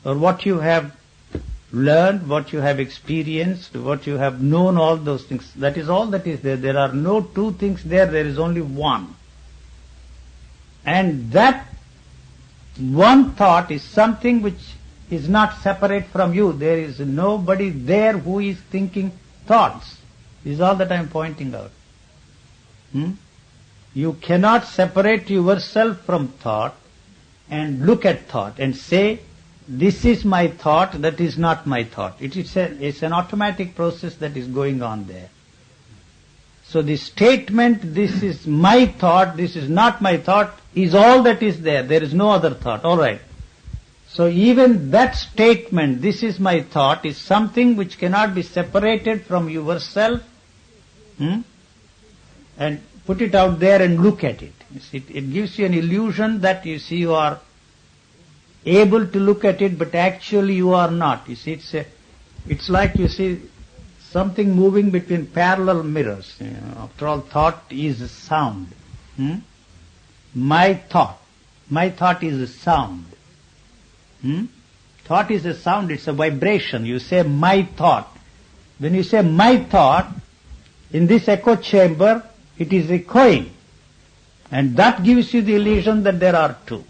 Or what you have learned, what you have experienced, what you have known, all those things. That is all that is there. There are no two things there is only one. And that one thought is something which is not separate from you. There is nobody there who is thinking thoughts. This is all that I am pointing out. You cannot separate yourself from thought and look at thought and say, this is my thought, that is not my thought. It's an automatic process that is going on there. So the statement, this is my thought, this is not my thought, is all that is there. There is no other thought. All right. So even that statement, this is my thought, is something which cannot be separated from yourself, and put it out there and look at it. It gives you an illusion that you are able to look at it, but actually you are not. You see, it's like something moving between parallel mirrors. After all, thought is a sound. My thought is a sound. Thought is a sound, it's a vibration. You say my thought. When you say my thought, in this echo chamber, it is echoing. And that gives you the illusion that there are two.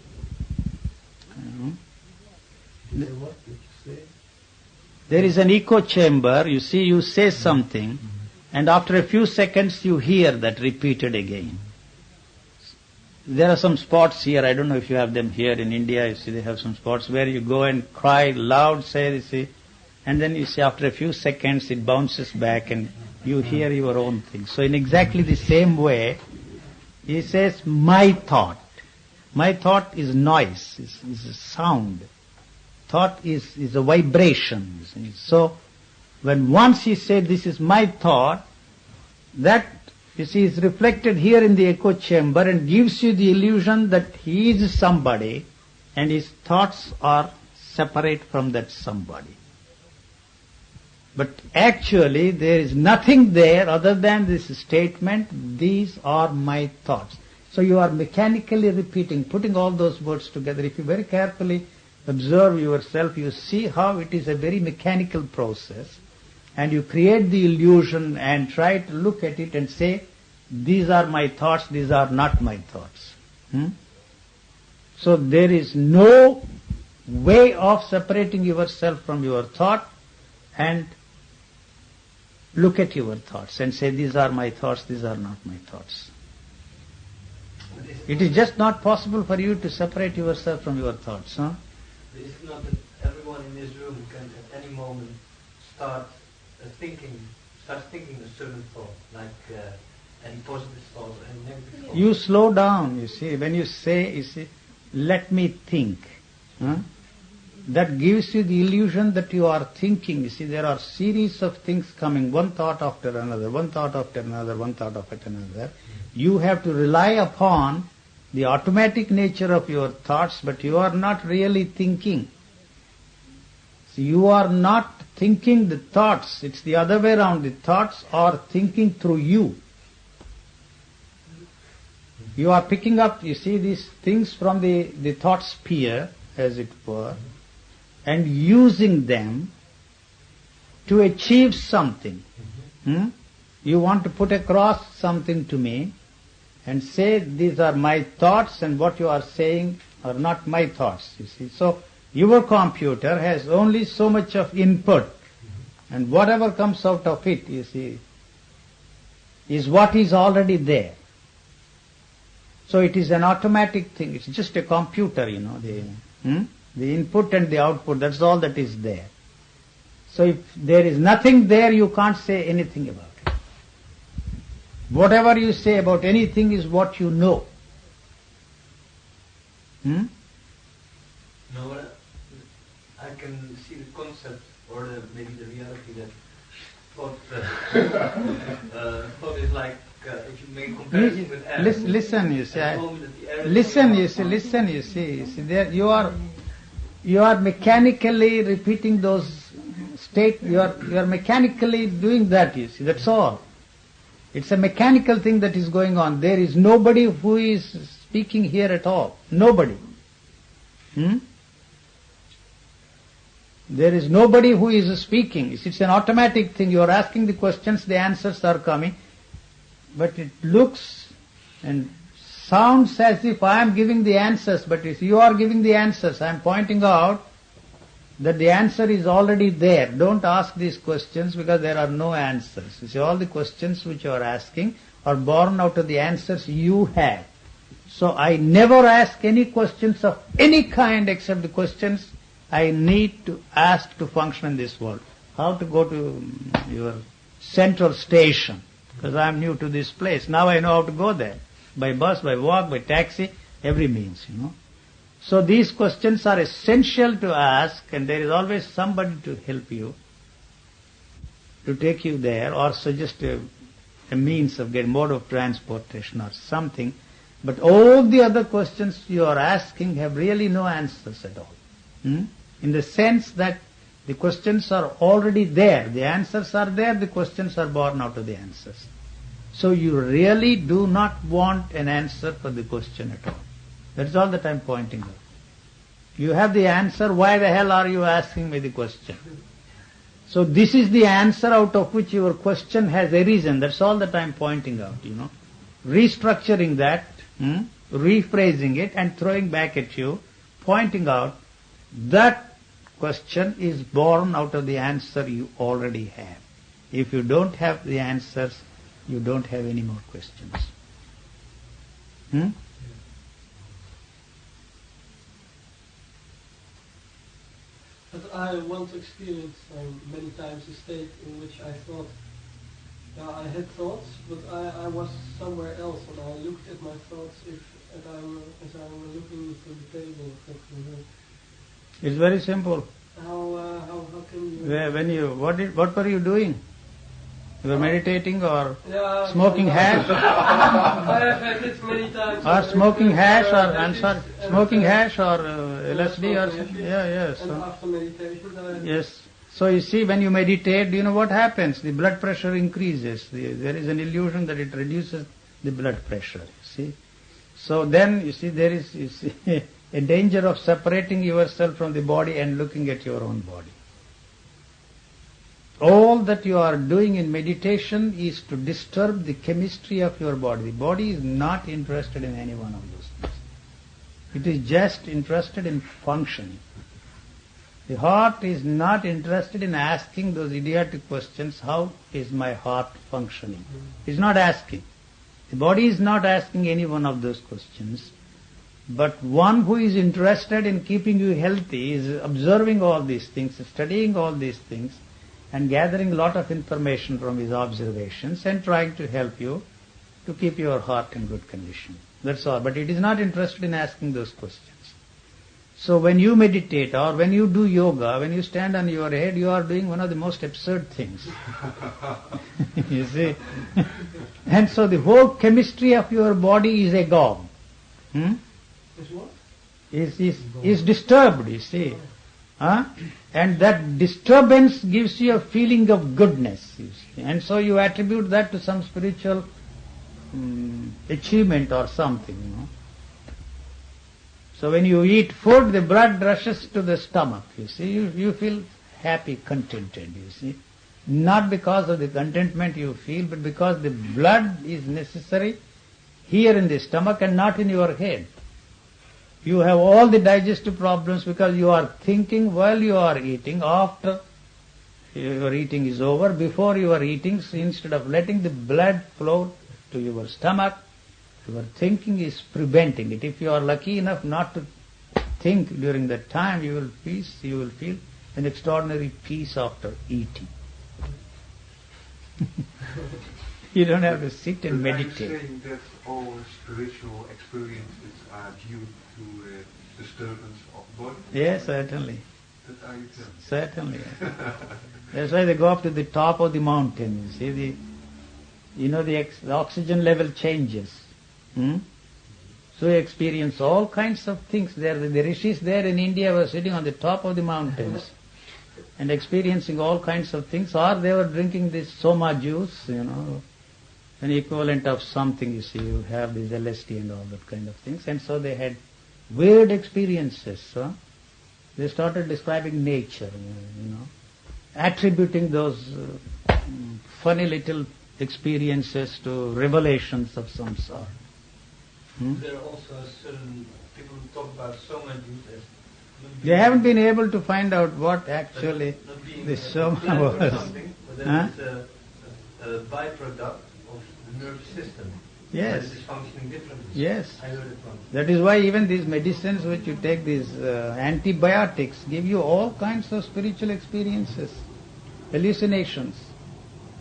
What did you say? There is an echo chamber, you see, you say something, and after a few seconds you hear that repeated again. There are some spots here, I don't know if you have them here in India, you see they have some spots where you go and cry loud, you see, and then you see after a few seconds it bounces back and you hear your own thing. So in exactly the same way, he says, my thought. My thought is noise, is a sound. Thought is a vibration. So when once he said, this is my thought, that, you see, is reflected here in the echo chamber and gives you the illusion that he is somebody and his thoughts are separate from that somebody. But actually there is nothing there other than this statement, these are my thoughts. So you are mechanically repeating, putting all those words together. If you very carefully observe yourself, you see how it is a very mechanical process, and you create the illusion and try to look at it and say, these are my thoughts, these are not my thoughts. So there is no way of separating yourself from your thought and look at your thoughts and say, these are my thoughts, these are not my thoughts. It is just not possible for you to separate yourself from your thoughts. Huh? It is not that everyone in this room can at any moment start thinking a certain thought, like any positive thought or any negative thought. You slow down, you see. When you say, let me think, that gives you the illusion that you are thinking. You see, there are series of things coming, one thought after another, one thought after another, one thought after another. You have to rely upon the automatic nature of your thoughts, but you are not really thinking. So you are not thinking the thoughts. It's the other way around. The thoughts are thinking through you. You are picking up, you see, these things from the thought sphere, as it were, and using them to achieve something. You want to put across something to me and say, these are my thoughts, and what you are saying are not my thoughts, you see. So your computer has only so much of input, and whatever comes out of it, you see, is what is already there. So it is an automatic thing. It's just a computer, the input and the output, that's all that is there. So if there is nothing there, you can't say anything about it. Whatever you say about anything is what you know. No, I can see the concept or maybe the reality that thought is like if you make comparison with air. Listen, you see. There you are mechanically repeating those state. You are mechanically doing that. You see, that's all. It's a mechanical thing that is going on. There is nobody who is speaking here at all. Nobody. There is nobody who is speaking. It's an automatic thing. You are asking the questions, the answers are coming. But it looks and sounds as if I am giving the answers, but if you are giving the answers, I am pointing out that the answer is already there. Don't ask these questions because there are no answers. You see, all the questions which you are asking are born out of the answers you have. So I never ask any questions of any kind except the questions I need to ask to function in this world. How to go to your central station, because I am new to this place. Now I know how to go there. By bus, by walk, by taxi, every means, So these questions are essential to ask, and there is always somebody to help you, to take you there, or suggest a means of getting mode of transportation or something. But all the other questions you are asking have really no answers at all. In the sense that the questions are already there. The answers are there, the questions are born out of the answers. So you really do not want an answer for the question at all. That's all that I'm pointing out. You have the answer, why the hell are you asking me the question? So this is the answer out of which your question has arisen. That's all that I'm pointing out, Restructuring that, rephrasing it and throwing back at you, pointing out that question is born out of the answer you already have. If you don't have the answers, you don't have any more questions. But I once experienced many times a state in which I thought, I had thoughts, but I was somewhere else, and I looked at my thoughts as I were looking through the table. It's very simple. How can you? What were you doing? You were meditating or smoking hash? I have had it many times. Or smoking hash, smoking hash or LSD or something? Yes. And after meditation, yes. So you see, when you meditate, do you know what happens? The blood pressure increases. There is an illusion that it reduces the blood pressure. See. So then you see there is a danger of separating yourself from the body and looking at your own body. All that you are doing in meditation is to disturb the chemistry of your body. The body is not interested in any one of those things. It is just interested in functioning. The heart is not interested in asking those idiotic questions, how is my heart functioning? It's not asking. The body is not asking any one of those questions. But one who is interested in keeping you healthy is observing all these things, studying all these things, and gathering a lot of information from his observations and trying to help you to keep your heart in good condition. That's all. But it is not interested in asking those questions. So when you meditate or when you do yoga, when you stand on your head, you are doing one of the most absurd things. You see? And so the whole chemistry of your body is agog. Is what? Is disturbed, you see. And that disturbance gives you a feeling of goodness, you see. And so you attribute that to some spiritual achievement or something, you know. So when you eat food, the blood rushes to the stomach, you see. You feel happy, contented, you see. Not because of the contentment you feel, but because the blood is necessary here in the stomach and not in your head. You have all the digestive problems because you are thinking while you are eating, after your eating is over, before you are eating, so instead of letting the blood flow to your stomach, your thinking is preventing it. If you are lucky enough not to think during that time, you will feel an extraordinary peace after eating. You don't have to sit and meditate. Are you saying that all spiritual experiences are due to disturbance of body? Yes, certainly. That are you telling? Certainly. That's why they go up to the top of the mountain. You see, the oxygen level changes. So you experience all kinds of things there. The rishis there in India were sitting on the top of the mountains and experiencing all kinds of things, or they were drinking this soma juice, an equivalent of something, you see. You have this LSD and all that kind of things. And so they had weird experiences. They started describing nature, attributing those funny little experiences to revelations of some sort. There are also certain people who talk about soma juice as they haven't been able to find out what actually the soma was. But that is a byproduct of the nervous system. Yes. That it is functioning differently. Yes. I heard it once. That is why even these medicines which you take, these antibiotics, give you all kinds of spiritual experiences, hallucinations,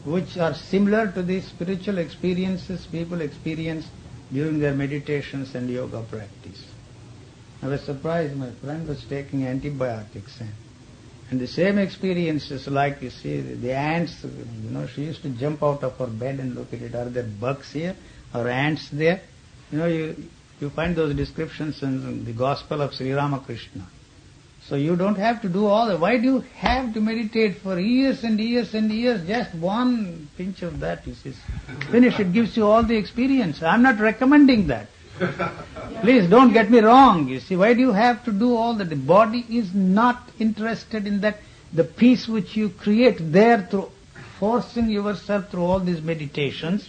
which are similar to the spiritual experiences people experience during their meditations and yoga practice. I was surprised, my friend was taking antibiotics and the same experiences, like you see, the ants, she used to jump out of her bed and look at it. Are there bugs here or ants there? You find those descriptions in the Gospel of Sri Ramakrishna. So you don't have to do all that. Why do you have to meditate for years and years and years? Just one pinch of that, you see. Finish, it gives you all the experience. I'm not recommending that. Please don't get me wrong, you see. Why do you have to do all that? The body is not interested in that. The peace which you create there through forcing yourself through all these meditations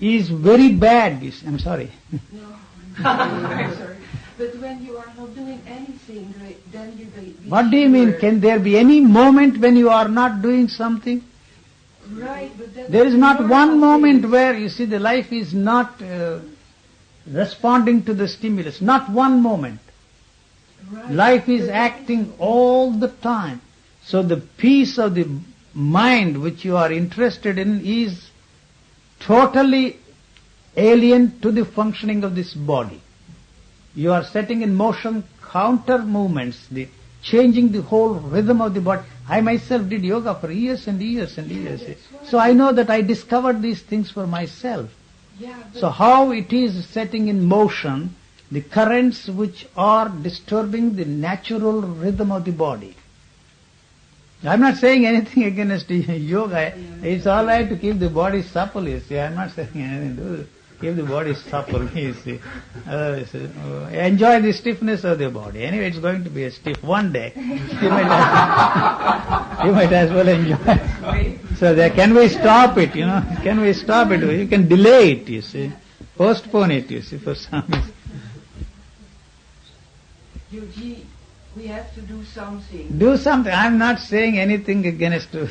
is very bad. I'm sorry. No, I'm sorry. But when you are not doing anything, then you be What do you mean? Can there be any moment when you are not doing something? Right, but then There is not one moment where, you see, the life is not responding to the stimulus. Not one moment. Right. Life is acting all the time. So the peace of the mind which you are interested in is totally alien to the functioning of this body. You are setting in motion counter movements, changing the whole rhythm of the body. I myself did yoga for years and years and years. So I know that I discovered these things for myself. Yeah, So how it is setting in motion the currents which are disturbing the natural rhythm of the body. I'm not saying anything against yoga. It's all right to keep the body supple, you see. I'm not saying anything to keep the body supple, you see. Enjoy the stiffness of the body. Anyway, it's going to be a stiff one day. You might as well enjoy it. So can we stop it, Can we stop it? You can delay it, you see. Postpone it, you see, for some reason. Yuji, We have to do something. Do something. I'm not saying anything against No,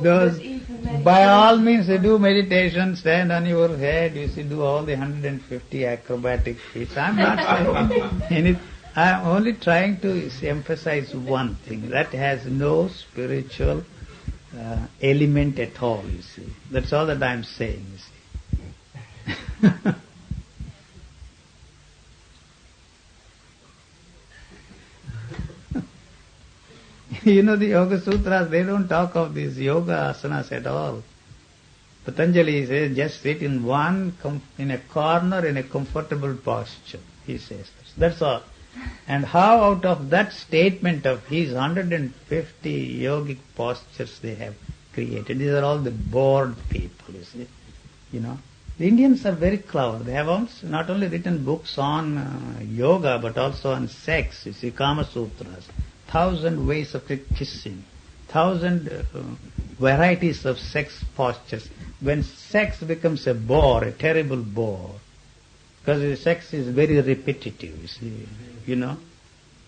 those. but even By all meditation- means, you do meditation, stand on your head, you see, do all the 150 acrobatic feats. I'm not saying anything. I'm only trying to emphasize one thing, that has no spiritual element at all, you see. That's all that I'm saying, you see. You know, the Yoga Sutras, they don't talk of these yoga asanas at all. Patanjali says, just sit in in a corner in a comfortable posture, he says. That's all. And how out of that statement of his 150 yogic postures they have created, these are all the bored people, you see. You know, the Indians are very clever. They have also not only written books on yoga, but also on sex, you see, Kama Sutras. 1,000 ways of kissing, 1,000 varieties of sex postures. When sex becomes a bore, a terrible bore, because the sex is very repetitive, you see, you know,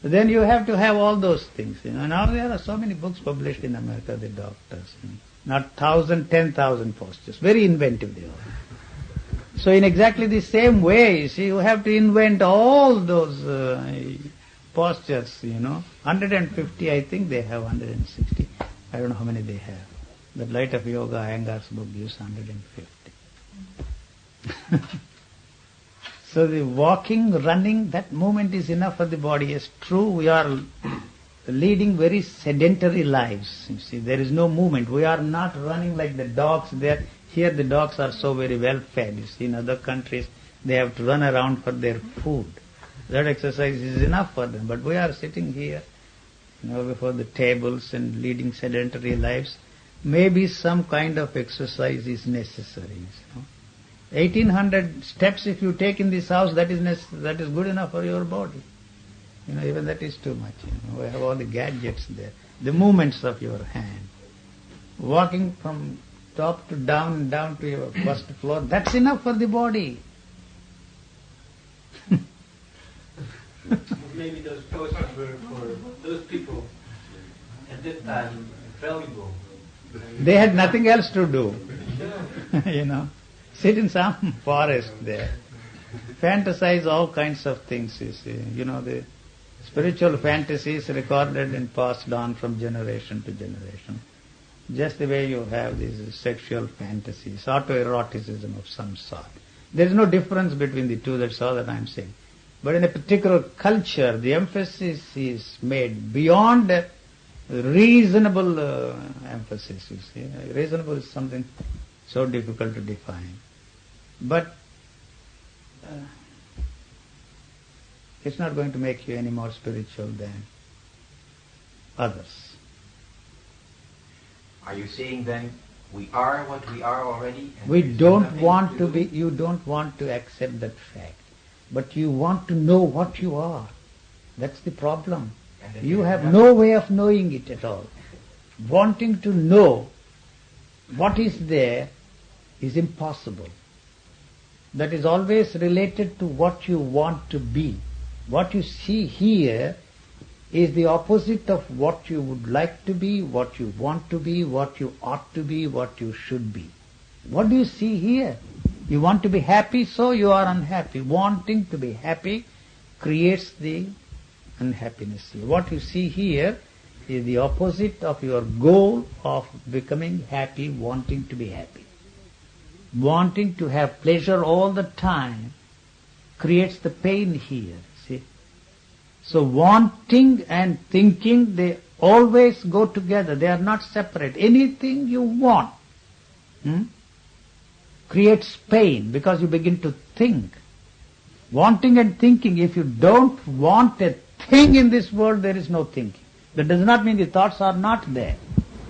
then you have to have all those things, you know. Now there are so many books published in America, the doctors, you know, not 1,000, 10,000 postures, very inventive they are. So in exactly the same way, you see, you have to invent all those postures, you know. 150, I think they have 160. I don't know how many they have. The Light of Yoga, Iyengar's book gives 150. So the walking, running, that movement is enough for the body. It's true, we are leading very sedentary lives. You see, there is no movement. We are not running like the dogs there. Here the dogs are so very well fed. You see, in other countries, they have to run around for their food. That exercise is enough for them. But we are sitting here, you know, before the tables and leading sedentary lives. Maybe some kind of exercise is necessary. You know. 1,800 steps if you take in this house, that is good enough for your body. You know, even that is too much. You know, we have all the gadgets there. The movements of your hand. Walking from top to down to your first floor, that's enough for the body. Maybe those postures were for those people at that time valuable. They had nothing else to do. You know, sit in some forest there, fantasize all kinds of things, you see. You know, the spiritual fantasies recorded and passed on from generation to generation. Just the way you have these sexual fantasies, autoeroticism of some sort. There is no difference between the two, that's all that I am saying. But in a particular culture, the emphasis is made beyond reasonable emphasis, you see. Reasonable is something so difficult to define. But it's not going to make you any more spiritual than others. Are you saying then we are what we are already? And We there's don't nothing want to to do? be, you don't want to accept that fact. But you want to know what you are. That's the problem. And then You there's have nothing- no way of knowing it at all. Wanting to know what is there is impossible. That is always related to what you want to be. What you see here is the opposite of what you would like to be, what you want to be, what you ought to be, what you should be. What do you see here? You want to be happy, so you are unhappy. Wanting to be happy creates the unhappiness. What you see here is the opposite of your goal of becoming happy, wanting to be happy. Wanting to have pleasure all the time creates the pain here, see. So wanting and thinking, they always go together. They are not separate. Anything you want creates pain because you begin to think. Wanting and thinking, if you don't want a thing in this world, there is no thinking. That does not mean the thoughts are not there.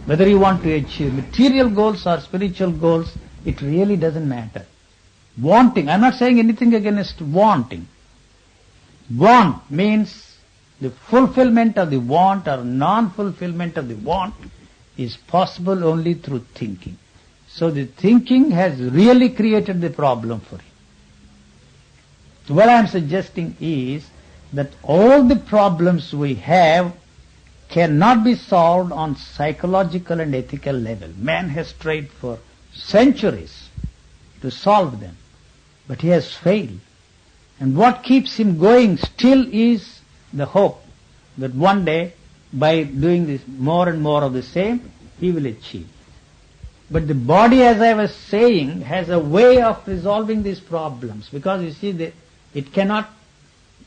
Whether you want to achieve material goals or spiritual goals, it really doesn't matter. Wanting, I'm not saying anything against wanting. Want means the fulfillment of the want or non-fulfillment of the want is possible only through thinking. So the thinking has really created the problem for you. What I am suggesting is that all the problems we have cannot be solved on psychological and ethical level. Man has tried for centuries to solve them, but he has failed. And what keeps him going still is the hope that one day, by doing this more and more of the same, he will achieve. But the body, as I was saying, has a way of resolving these problems, because you see, it cannot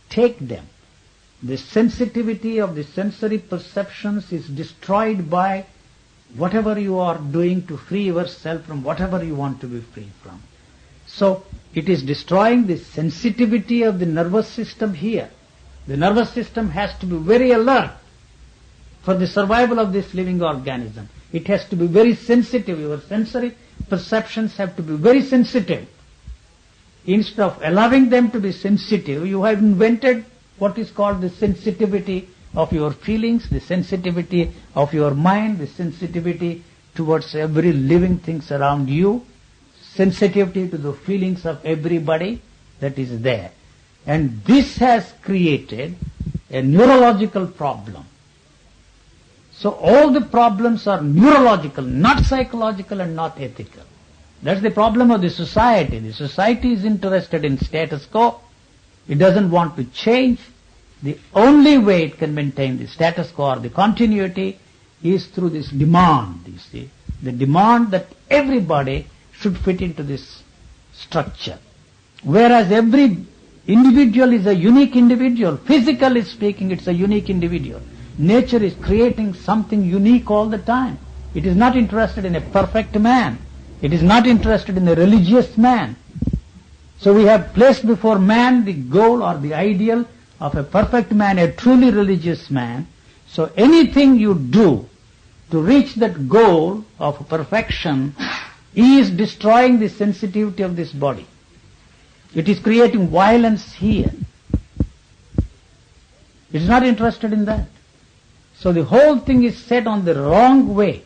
take them. The sensitivity of the sensory perceptions is destroyed by whatever you are doing to free yourself from whatever you want to be free from. So it is destroying the sensitivity of the nervous system here. The nervous system has to be very alert for the survival of this living organism. It has to be very sensitive. Your sensory perceptions have to be very sensitive. Instead of allowing them to be sensitive, you have invented what is called the sensitivity of your feelings, the sensitivity of your mind, the sensitivity towards every living things around you, sensitivity to the feelings of everybody that is there. And this has created a neurological problem. So all the problems are neurological, not psychological and not ethical. That's the problem of the society. The society is interested in status quo. It doesn't want to change. The only way it can maintain the status quo or the continuity is through this demand, you see. The demand that everybody should fit into this structure. Whereas every individual is a unique individual. Physically speaking, it's a unique individual. Nature is creating something unique all the time. It is not interested in a perfect man. It is not interested in a religious man. So we have placed before man the goal or the ideal of a perfect man, a truly religious man. So anything you do to reach that goal of perfection is destroying the sensitivity of this body. It is creating violence here. It is not interested in that. So the whole thing is set on the wrong way.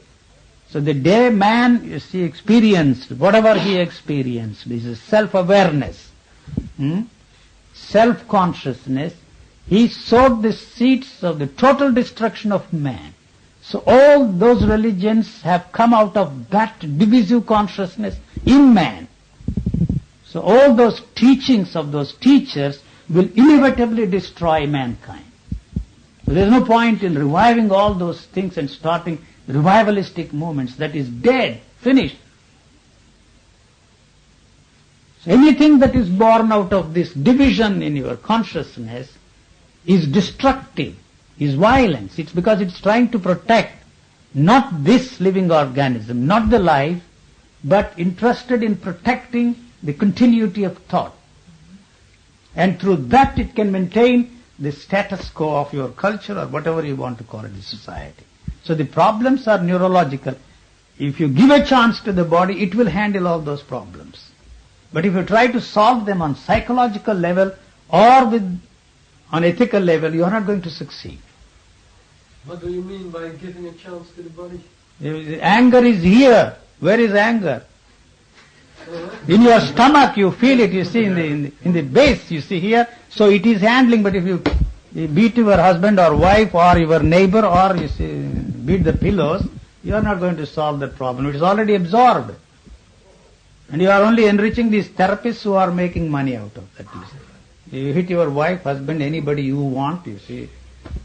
So the day man, you see, experienced whatever he experienced, this is self-awareness, self-consciousness, he sowed the seeds of the total destruction of man. So all those religions have come out of that divisive consciousness in man. So all those teachings of those teachers will inevitably destroy mankind. So there is no point in reviving all those things and starting revivalistic movements. That is dead, finished. So anything that is born out of this division in your consciousness is destructive, is violence. It's because it's trying to protect not this living organism, not the life, but interested in protecting the continuity of thought. And through that it can maintain the status quo of your culture or whatever you want to call it, the society. So the problems are neurological. If you give a chance to the body, it will handle all those problems. But if you try to solve them on psychological level or on ethical level, you are not going to succeed. What do you mean by giving a chance to the body? Anger is here. Where is anger? In your stomach you feel it, you see, in the base, you see here. So it is handling, but if you beat your husband or wife or your neighbor or you see, beat the pillows, you are not going to solve that problem. It is already absorbed. And you are only enriching these therapists who are making money out of that. You hit your wife, husband, anybody you want, you see,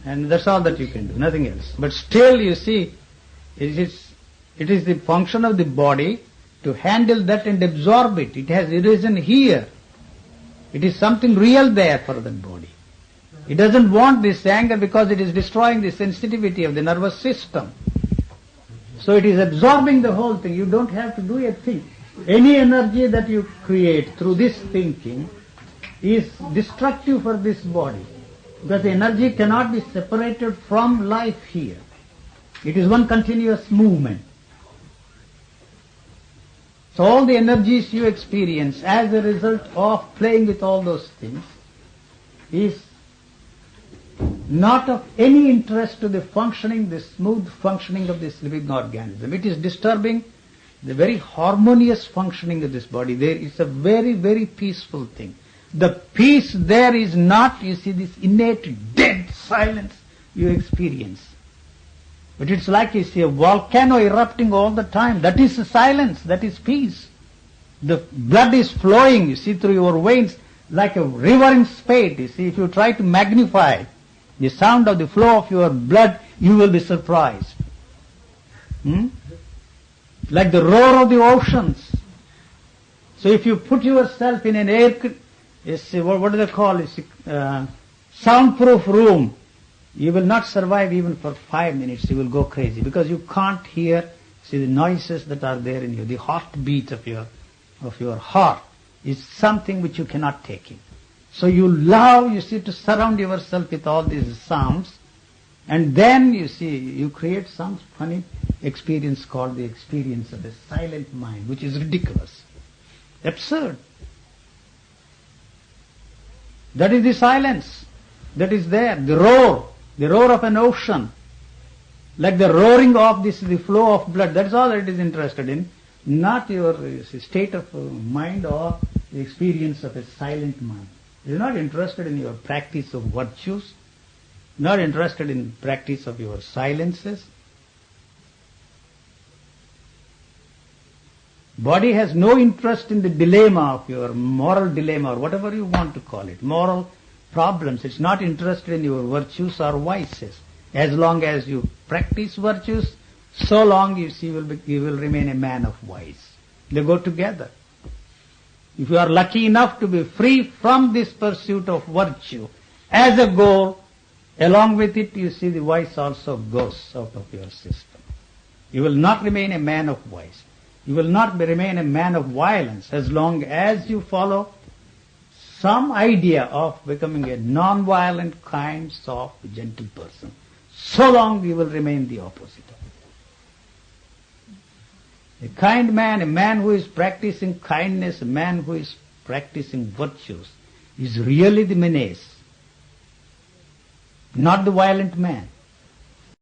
and that's all that you can do, nothing else. But still, you see, it is the function of the body to handle that and absorb it. It has arisen here. It is something real there for the body. It doesn't want this anger because it is destroying the sensitivity of the nervous system. So it is absorbing the whole thing. You don't have to do a thing. Any energy that you create through this thinking is destructive for this body. Because the energy cannot be separated from life here. It is one continuous movement. So all the energies you experience as a result of playing with all those things is not of any interest to the functioning, the smooth functioning of this living organism. It is disturbing the very harmonious functioning of this body. There is a very, very peaceful thing. The peace there is not, you see, this innate dead silence you experience. But it's like, you see, a volcano erupting all the time. That is silence, that is peace. The blood is flowing, you see, through your veins like a river in spate. You see, if you try to magnify the sound of the flow of your blood, you will be surprised. Like the roar of the oceans. So if you put yourself in an air, what do they call it, soundproof room, you will not survive even for 5 minutes. You will go crazy because you can't hear, see, the noises that are there in you. The heartbeat of your heart is something which you cannot take in. So you love, you see, to surround yourself with all these sounds, and then, you see, you create some funny experience called the experience of a silent mind, which is ridiculous, absurd. That is the silence that is there, the roar of an ocean, like the roaring of the flow of blood. That's all that it is interested in, not your state of mind or the experience of a silent mind. It is not interested in your practice of virtues, not interested in practice of your silences. Body has no interest in the dilemma of your moral dilemma, or whatever you want to call it, moral problems. It's not interested in your virtues or vices. As long as you practice virtues, so long, you see, you will remain a man of vice. They go together. If you are lucky enough to be free from this pursuit of virtue as a goal, along with it, you see, the vice also goes out of your system. You will not remain a man of vice. You will not remain a man of violence as long as you follow some idea of becoming a non-violent, kind, soft, gentle person. So long you will remain the opposite of it. A kind man, a man who is practicing kindness, a man who is practicing virtues, is really the menace, not the violent man.